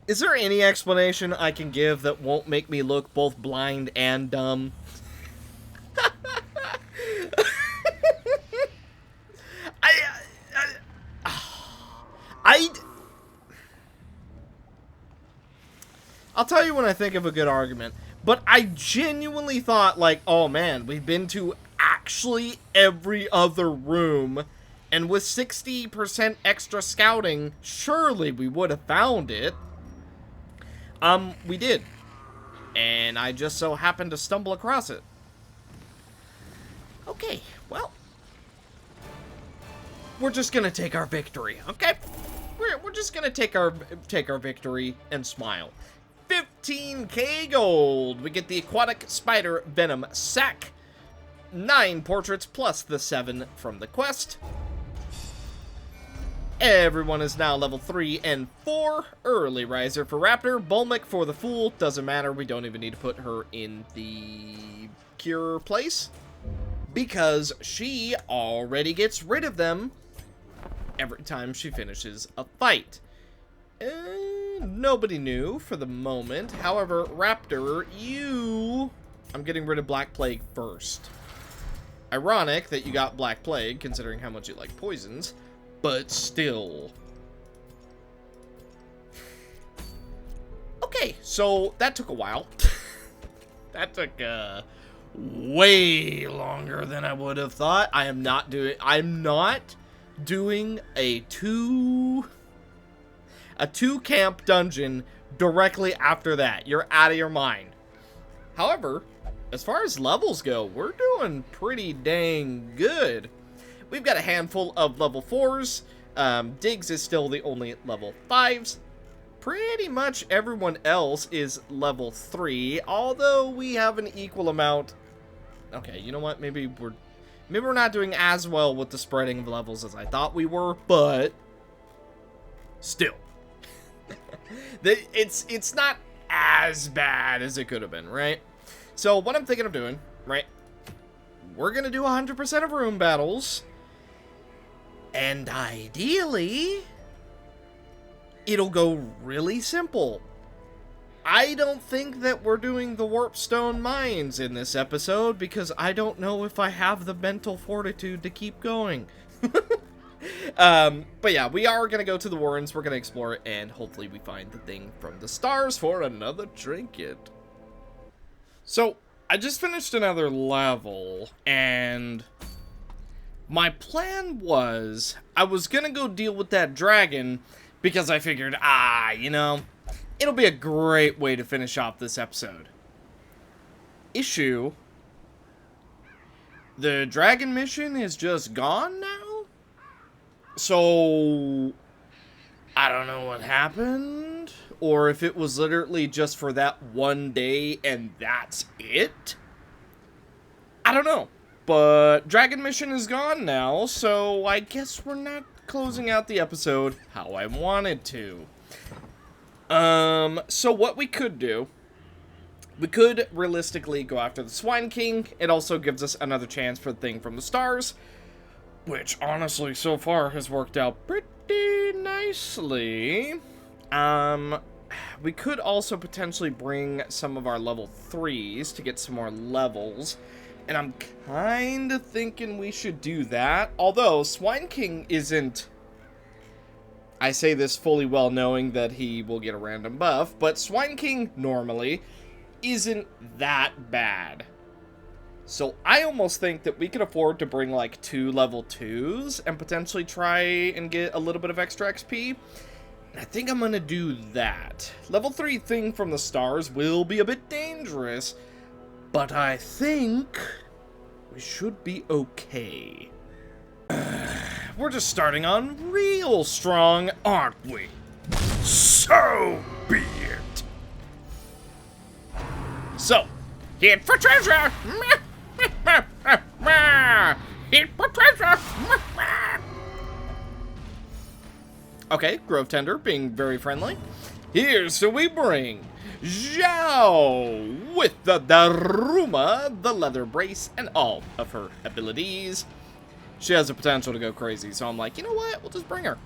is there any explanation I can give that won't make me look both blind and dumb? I'll tell you when I think of a good argument, but I genuinely thought, like, oh man, we've been to actually every other room, and with 60% extra scouting, surely we would have found it. We did. And I just so happened to stumble across it. Okay, well, we're just gonna take our victory, okay? We're just gonna take our victory and smile. 15k gold. We get the aquatic spider venom sack. 9 portraits plus the 7 from the quest. Everyone is now level 3 and 4. Early riser for Raptor. Bulmic for the Fool. Doesn't matter. We don't even need to put her in the cure place, because she already gets rid of them every time she finishes a fight. Nobody knew for the moment. However, Raptor, I'm getting rid of Black Plague first. Ironic that you got Black Plague, considering how much you like poisons, but still. Okay, so that took a while. That took, way longer than I would have thought. I'm not doing a two camp dungeon directly after that. You're out of your mind. However, as far as levels go, we're doing pretty dang good. We've got a handful of level 4s. Diggs is still the only level 5s. Pretty much everyone else is level 3, although we have an equal amount. Okay, you know what? Maybe we're not doing as well with the spreading of levels as I thought we were, but still. It's not as bad as it could have been, right? So what I'm thinking of doing, right? We're gonna do 100% of room battles, and ideally, it'll go really simple. I don't think that we're doing the Warpstone Mines in this episode, because I don't know if I have the mental fortitude to keep going. But yeah, we are going to go to the Warrens, we're going to explore it, and hopefully we find the thing from the stars for another trinket. So, I just finished another level, and my plan was, I was going to go deal with that dragon, because I figured, you know, it'll be a great way to finish off this episode. Issue: the dragon mission is just gone now? So, I don't know what happened, or if it was literally just for that one day and that's it. I don't know, but Dragon Mission is gone now, so I guess we're not closing out the episode how I wanted to. So what we could do, we could realistically go after the Swine King. It also gives us another chance for the thing from the stars, which honestly so far has worked out pretty nicely. We could also potentially bring some of our level 3s to get some more levels. And I'm kind of thinking we should do that. Although, Swine King isn't... I say this fully well knowing that he will get a random buff. But Swine King, normally, isn't that bad. So I almost think that we could afford to bring like 2 level 2s. And potentially try and get a little bit of extra XP. I think I'm going to do that. Level 3 thing from the stars will be a bit dangerous. But I think we should be okay. We're just starting on real strong, aren't we? So be it. So, hit for treasure! Hit for treasure! Okay, Grove Tender being very friendly. Here's who we bring. Zhao, with the Daruma, the leather brace, and all of her abilities. She has the potential to go crazy, so I'm like, you know what? We'll just bring her.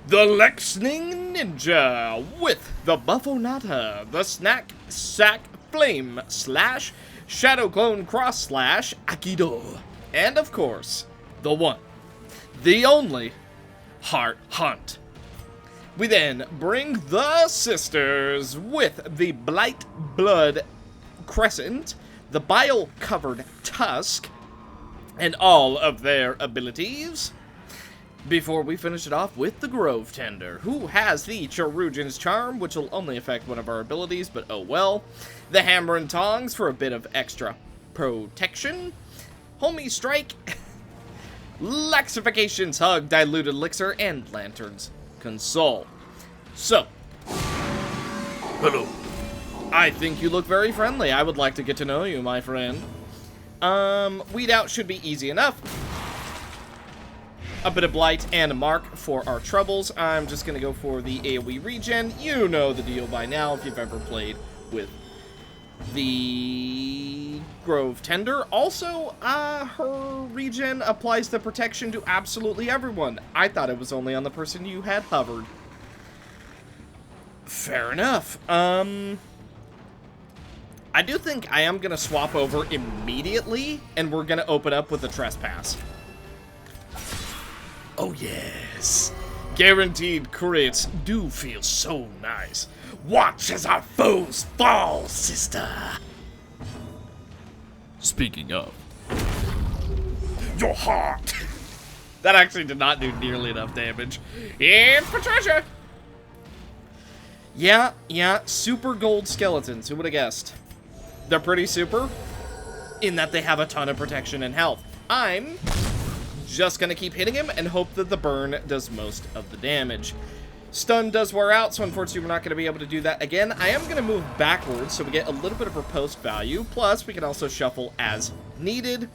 The Lexning Ninja, with the Buffonata, the Snack Sack Flame Slash, Shadow Clone Cross Slash, Akido. And of course, the one, the only, Heart Hunt. We then bring the sisters with the Blight Blood Crescent, the Bile-Covered Tusk, and all of their abilities. Before we finish it off with the Grove Tender, who has the Cherugin's Charm, which will only affect one of our abilities, but oh well. The Hammer and Tongs for a bit of extra protection. Homie Strike, Laxification's Hug, Diluted Elixir, and Lantern's Console. So, hello. I think you look very friendly. I would like to get to know you, my friend. Weed Out should be easy enough. A bit of Blight and a Mark for our troubles. I'm just gonna go for the AoE regen. You know the deal by now if you've ever played with the Grove Tender. Also, her regen applies the protection to absolutely everyone. I thought it was only on the person you had hovered. Fair enough. I do think I am gonna swap over immediately, and we're gonna open up with a Trespass. Oh yes. Guaranteed crits do feel so nice. Watch as our foes fall, sister. Speaking of, your heart. That actually did not do nearly enough damage. And for treasure. Yeah, super gold skeletons. Who would have guessed? They're pretty super in that they have a ton of protection and health. I'm just gonna keep hitting him and hope that the burn does most of the damage. Stun does wear out, so unfortunately we're not going to be able to do that again. I am going to move backwards so we get a little bit of riposte value. Plus, we can also shuffle as needed.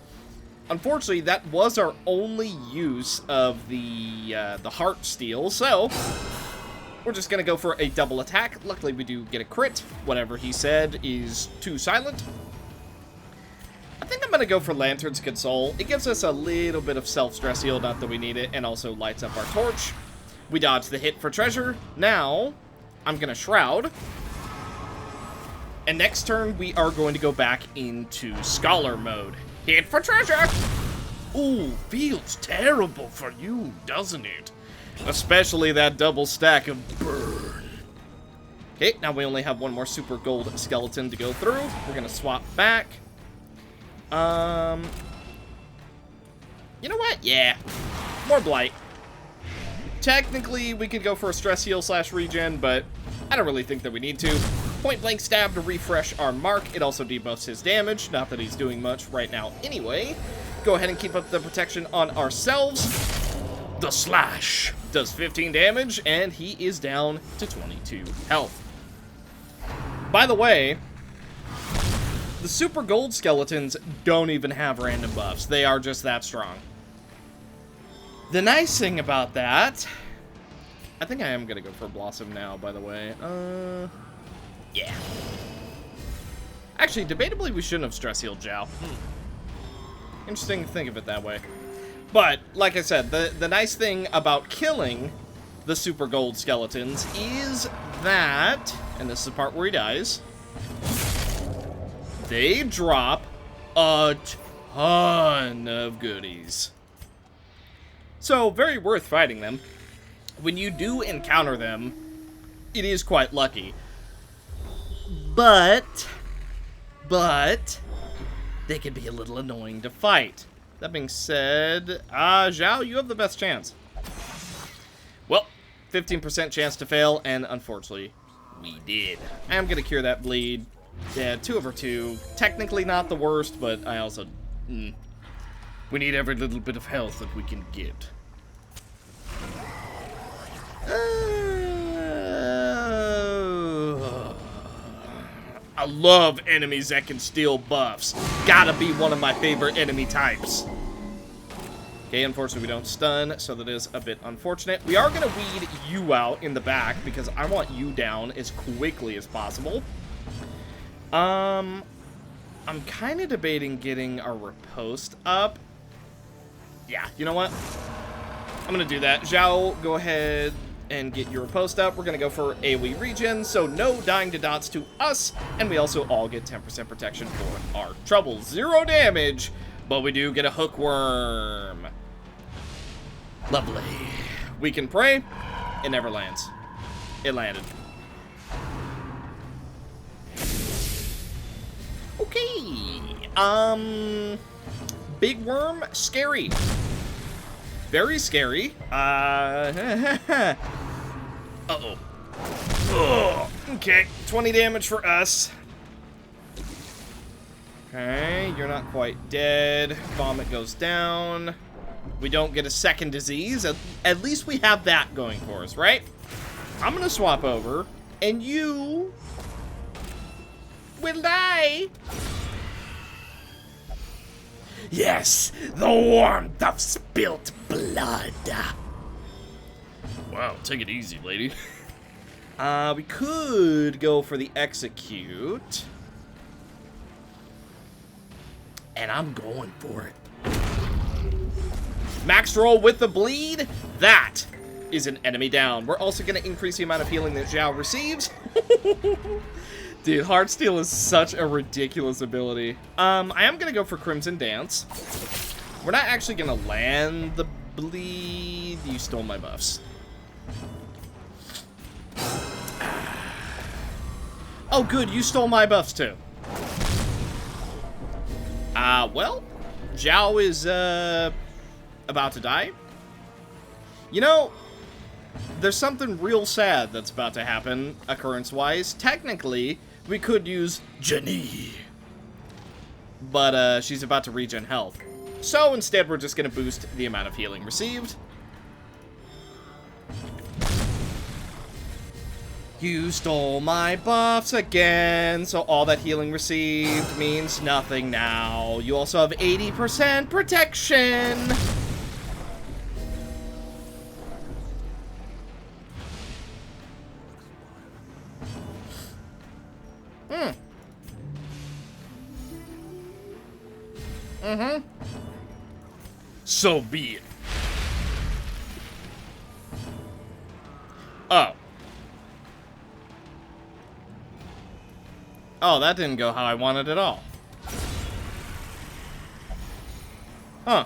Unfortunately, that was our only use of the heart steal, so we're just going to go for a double attack. Luckily, we do get a crit. Whatever he said is too silent. I think I'm going to go for Lantern's Console. It gives us a little bit of self-stress heal, not that we need it, and also lights up our torch. We dodge the hit for treasure. Now, I'm going to Shroud. And next turn, we are going to go back into Scholar mode. Hit for treasure! Ooh, feels terrible for you, doesn't it? Especially that double stack of burn. Okay, now we only have one more super gold skeleton to go through. We're going to swap back. You know what? Yeah. More Blight. Technically, we could go for a stress heal / regen, but I don't really think that we need to. Point blank stab to refresh our mark. It also debuffs his damage. Not that he's doing much right now anyway. Go ahead and keep up the protection on ourselves. The slash does 15 damage, and he is down to 22 health. By the way, the super gold skeletons don't even have random buffs. They are just that strong. The nice thing about that, I think I am gonna go for Blossom now, by the way. Yeah. Actually, debatably, we shouldn't have stress healed Zhao. Interesting to think of it that way. But, like I said, the nice thing about killing the super gold skeletons is that, and this is the part where he dies, they drop a ton of goodies. So, very worth fighting them. When you do encounter them, it is quite lucky. But, they can be a little annoying to fight. That being said, Zhao, you have the best chance. Well, 15% chance to fail, and unfortunately, we did. I am going to cure that bleed. Yeah, 2 over 2. Technically not the worst, but I also... we need every little bit of health that we can get. I love enemies that can steal buffs. Gotta be one of my favorite enemy types. Okay, unfortunately we don't stun, so that is a bit unfortunate. We are gonna weed you out in the back because I want you down as quickly as possible. I'm kind of debating getting our riposte up. Yeah, you know what? I'm gonna do that. Zhao, go ahead and get your riposte up. We're gonna go for AoE regen, so no dying to dots to us, and we also all get 10% protection for our trouble. 0 damage, but we do get a hookworm. Lovely. We can pray. It never lands. It landed. Okay. Big worm, scary. Very scary. Uh-oh. Oh, okay, 20 damage for us. Okay, you're not quite dead. Vomit goes down. We don't get a second disease. At least we have that going for us, right? I'm gonna swap over, and you will die. Yes, the warmth of spilt blood. Wow, take it easy, lady. We could go for the execute. And I'm going for it. Max roll with the bleed. That is an enemy down. We're also going to increase the amount of healing that Zhao receives. Dude, Heartsteel is such a ridiculous ability. I am going to go for Crimson Dance. We're not actually going to land the bleed. You stole my buffs. Oh, good. You stole my buffs, too. Well, Zhao is, about to die. You know, there's something real sad that's about to happen, occurrence-wise. Technically, we could use Jenny. But, she's about to regen health. So, instead, we're just gonna boost the amount of healing received. You stole my buffs again, so all that healing received means nothing now. You also have 80% protection. So be it. Oh. Oh, that didn't go how I wanted at all. Huh.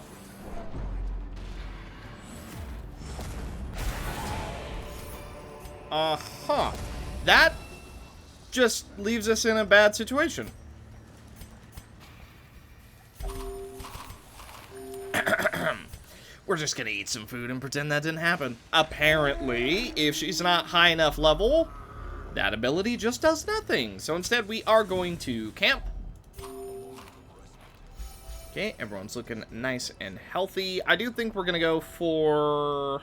Uh-huh. That just leaves us in a bad situation. We're just gonna eat some food and pretend that didn't happen. Apparently, if she's not high enough level, that ability just does nothing. So instead, we are going to camp. Okay, everyone's looking nice and healthy. I do think we're gonna go for...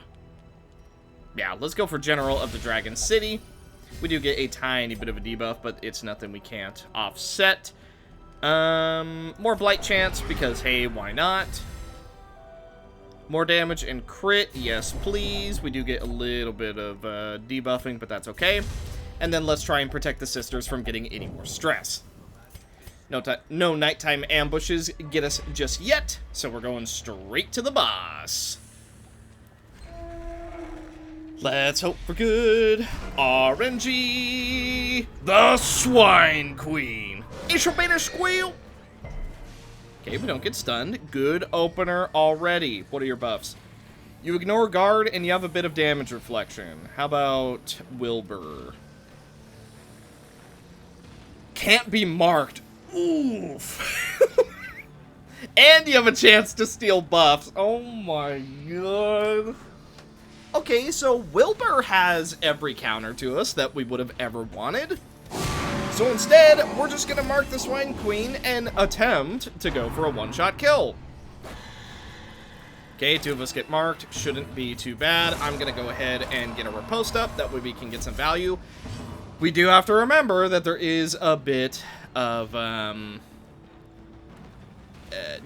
Yeah, let's go for General of the Dragon City. We do get a tiny bit of a debuff, but it's nothing we can't offset. More Blight chance, because hey, why not? More damage and crit, yes please. We do get a little bit of debuffing, but that's okay. And then let's try and protect the sisters from getting any more stress. No nighttime ambushes get us just yet, so we're going straight to the boss. Let's hope for good. RNG, the Swine Queen. It shall be the squeal. Okay, we don't get stunned. Good opener already. What are your buffs? You ignore guard and you have a bit of damage reflection. How about Wilbur? Can't be marked. Oof. And you have a chance to steal buffs. Oh my god. Okay, so Wilbur has every counter to us that we would have ever wanted. So instead, we're just gonna mark the Swine Queen and attempt to go for a one-shot kill. Okay, 2 of us get marked. Shouldn't be too bad. I'm gonna go ahead and get a riposte up. That way we can get some value. We do have to remember that there is a bit of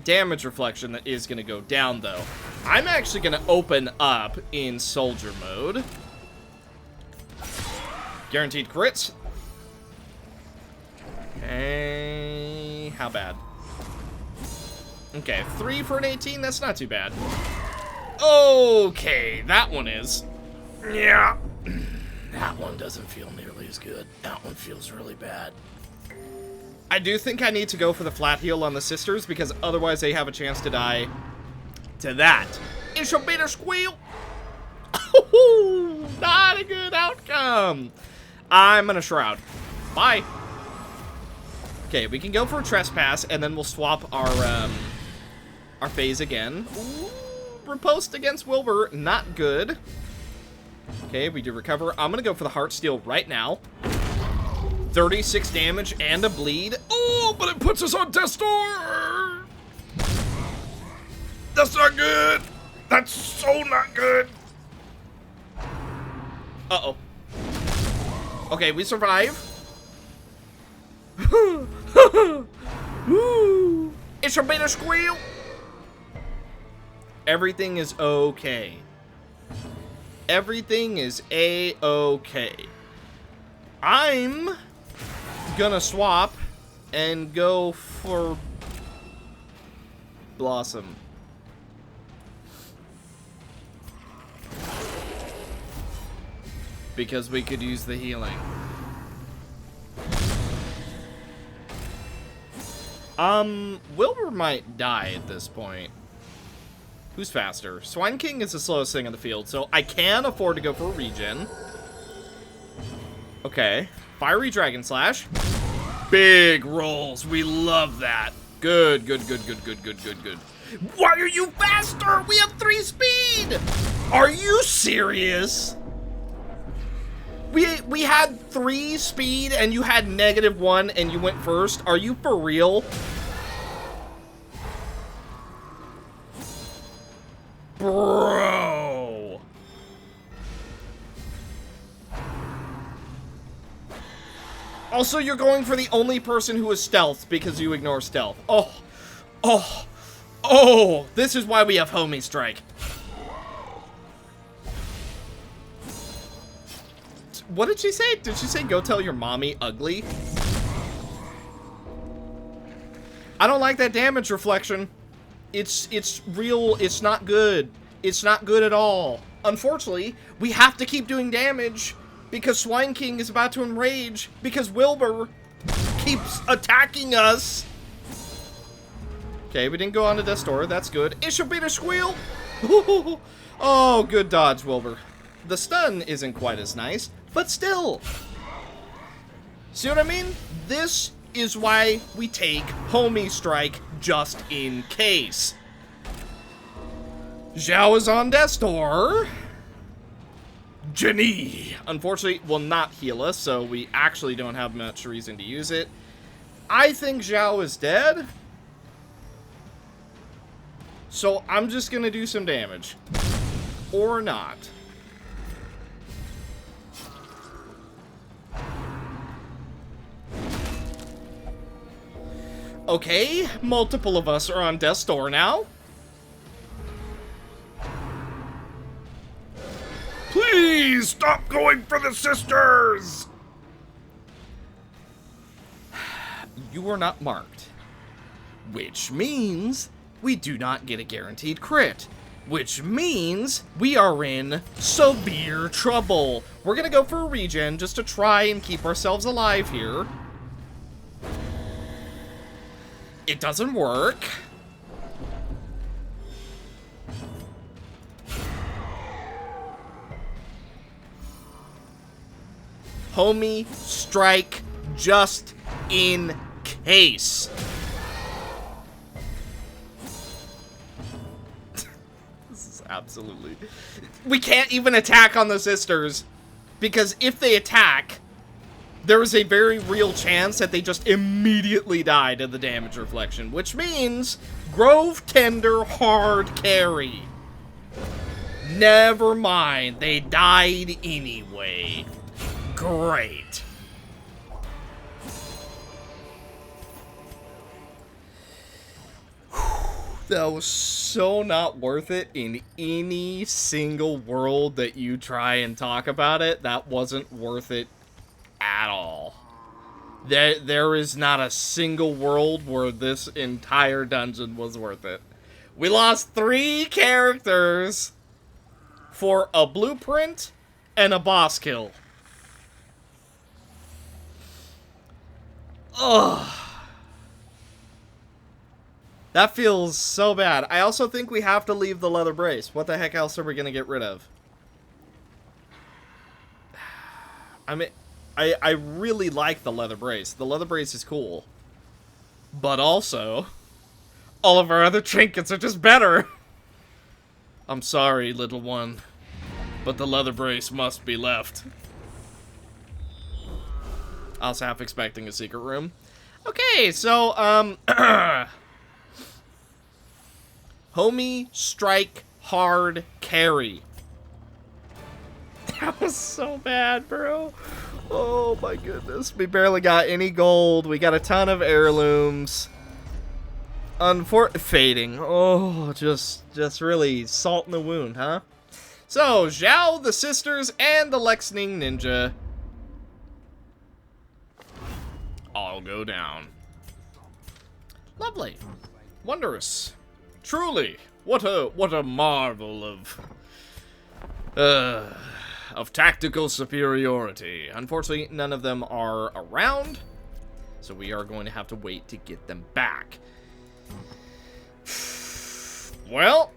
damage reflection that is going to go down, though. I'm actually going to open up in soldier mode. Guaranteed crits. Okay, how bad? Okay, 3 for an 18, that's not too bad. Okay, that one is. Yeah. That one doesn't feel nearly as good. That one feels really bad. I do think I need to go for the flat heal on the sisters, because otherwise they have a chance to die to that. It shall be the squeal. Oh, not a good outcome. I'm gonna shroud. Bye. Okay, we can go for a trespass, and then we'll swap our phase again. Ooh, riposte against Wilbur, not good. Okay, we do recover. I'm gonna go for the heart steal right now. 36 damage and a bleed. Oh, but it puts us on death's door. That's not good. That's so not good. Uh-oh. Okay, we survive. It shall be the squeal. Everything is okay. Everything is a-okay. I'm gonna swap and go for Blossom. Because we could use the healing. Wilbur might die at this point. Who's faster? Swine King is the slowest thing on the field, so I can afford to go for a regen. Okay. Fiery Dragon Slash. Big rolls. We love that. Good, good, good, good, good, good, good, good. Why are you faster? We have 3 speed. Are you serious? We had 3 speed and you had -1 and you went first. Are you for real? Bro. Also, you're going for the only person who is stealth because you ignore stealth. Oh. Oh. Oh. This is why we have homie strike. What did she say? Did she say go tell your mommy ugly? I don't like that damage reflection. It's real. It's not good. It's not good at all. Unfortunately, we have to keep doing damage because Swine King is about to enrage because Wilbur keeps attacking us. Okay, we didn't go on to Death's Door. That's good. It should be the squeal. Oh, good dodge, Wilbur. The stun isn't quite as nice, but still. See what I mean? This is why we take homie strike just in case. Zhao is on Death's Door. Jenny, unfortunately, will not heal us, so we actually don't have much reason to use it. I think Zhao is dead. So I'm just gonna do some damage. Or not. Okay, multiple of us are on death's door now. Please stop going for the sisters! You are not marked. Which means we do not get a guaranteed crit. Which means we are in severe trouble. We're gonna go for a regen just to try and keep ourselves alive here. It doesn't work. Homie, strike just in case. This is absolutely... We can't even attack on the sisters, because if they attack, there is a very real chance that they just immediately die to the damage reflection, which means Grove Tender hard carry. Never mind, they died anyway. Great. That was so not worth it in any single world that you try and talk about it. That wasn't worth it at all. There is not a single world where this entire dungeon was worth it. We lost 3 characters for a blueprint and a boss kill. Ugh. That feels so bad. I also think we have to leave the leather brace. What the heck else are we gonna get rid of? I mean, I really like the leather brace. The leather brace is cool. But also, all of our other trinkets are just better. I'm sorry, little one, but the leather brace must be left. I was half expecting a secret room. Okay, so, homie, strike, hard, carry. That was so bad, bro. Oh my goodness. We barely got any gold. We got a ton of heirlooms. Fading. Oh, just really salt in the wound, huh? So, Zhao, the sisters, and the Lexning Ninja all go down. Lovely. Wondrous. Truly. What a marvel of tactical superiority. Unfortunately, none of them are around, so we are going to have to wait to get them back. Well,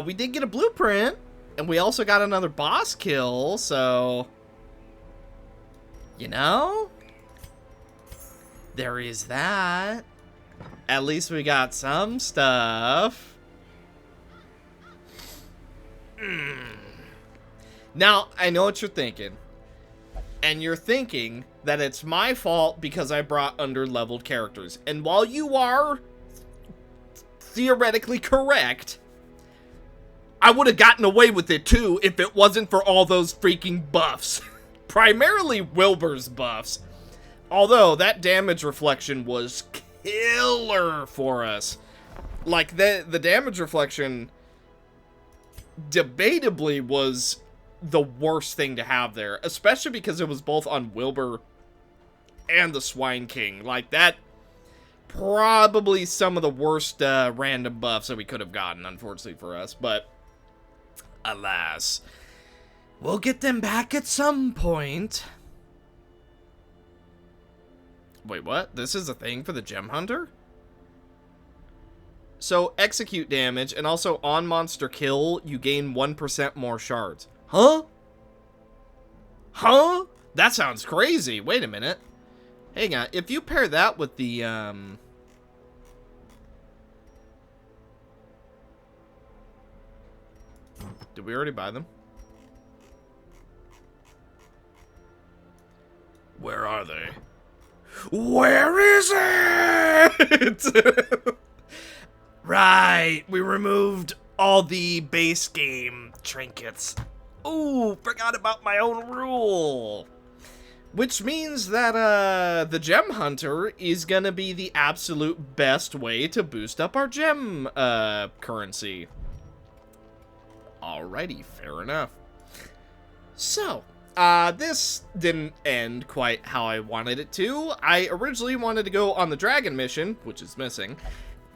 we did get a blueprint, and we also got another boss kill, so, you know, there is that. At least we got some stuff. Now, I know what you're thinking. And you're thinking that it's my fault because I brought under-leveled characters. And while you are theoretically correct, I would have gotten away with it too if it wasn't for all those freaking buffs. Primarily Wilbur's buffs. Although, that damage reflection was killer for us. Like, the damage reflection debatably was the worst thing to have there, especially because it was both on Wilbur and the Swine King. Like, that probably some of the worst random buffs that we could have gotten, unfortunately for us, but alas, we'll get them back at some point. Wait, what? This is a thing for the Gem Hunter? So, execute damage, and also on monster kill, you gain 1% more shards. Huh? Huh? That sounds crazy. Wait a minute. Hang on. If you pair that with the, did we already buy them? Where are they? Where is it? Right, we removed all the base game trinkets. Ooh, forgot about my own rule. Which means that, the Gem Hunter is gonna be the absolute best way to boost up our gem, currency. Alrighty, fair enough. So, this didn't end quite how I wanted it to. I originally wanted to go on the dragon mission, which is missing.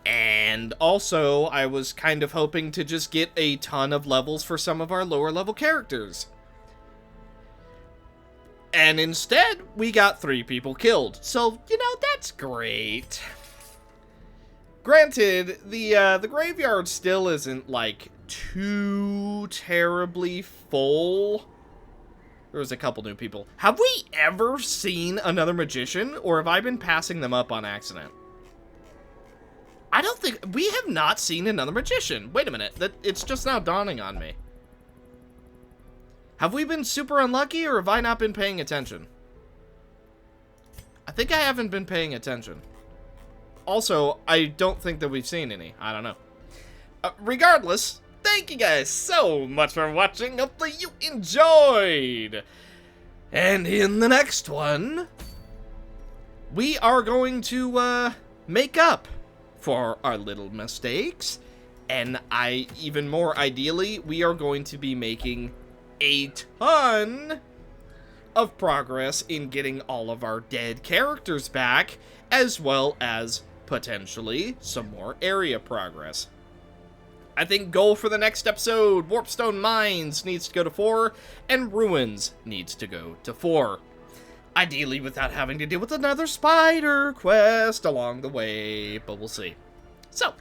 And also, I was kind of hoping to just get a ton of levels for some of our lower level characters. And instead, we got 3 people killed. So, you know, that's great. Granted, the graveyard still isn't, like, too terribly full. There was a couple new people. Have we ever seen another magician, or have I been passing them up on accident? I don't think... We have not seen another magician. Wait a minute. It's just now dawning on me. Have we been super unlucky, or have I not been paying attention? I think I haven't been paying attention. Also, I don't think that we've seen any. I don't know. Regardless, thank you guys so much for watching. Hopefully you enjoyed. And in the next one, we are going to make up for our little mistakes. And even more ideally, we are going to be making a ton of progress in getting all of our dead characters back, as well as potentially some more area progress. I think goal for the next episode, Warpstone Mines needs to go to 4, and Ruins needs to go to 4. Ideally without having to deal with another spider quest along the way, but we'll see. So,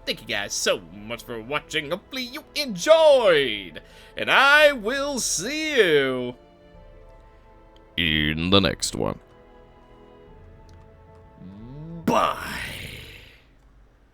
thank you guys so much for watching. Hopefully you enjoyed. And I will see you in the next one. Bye.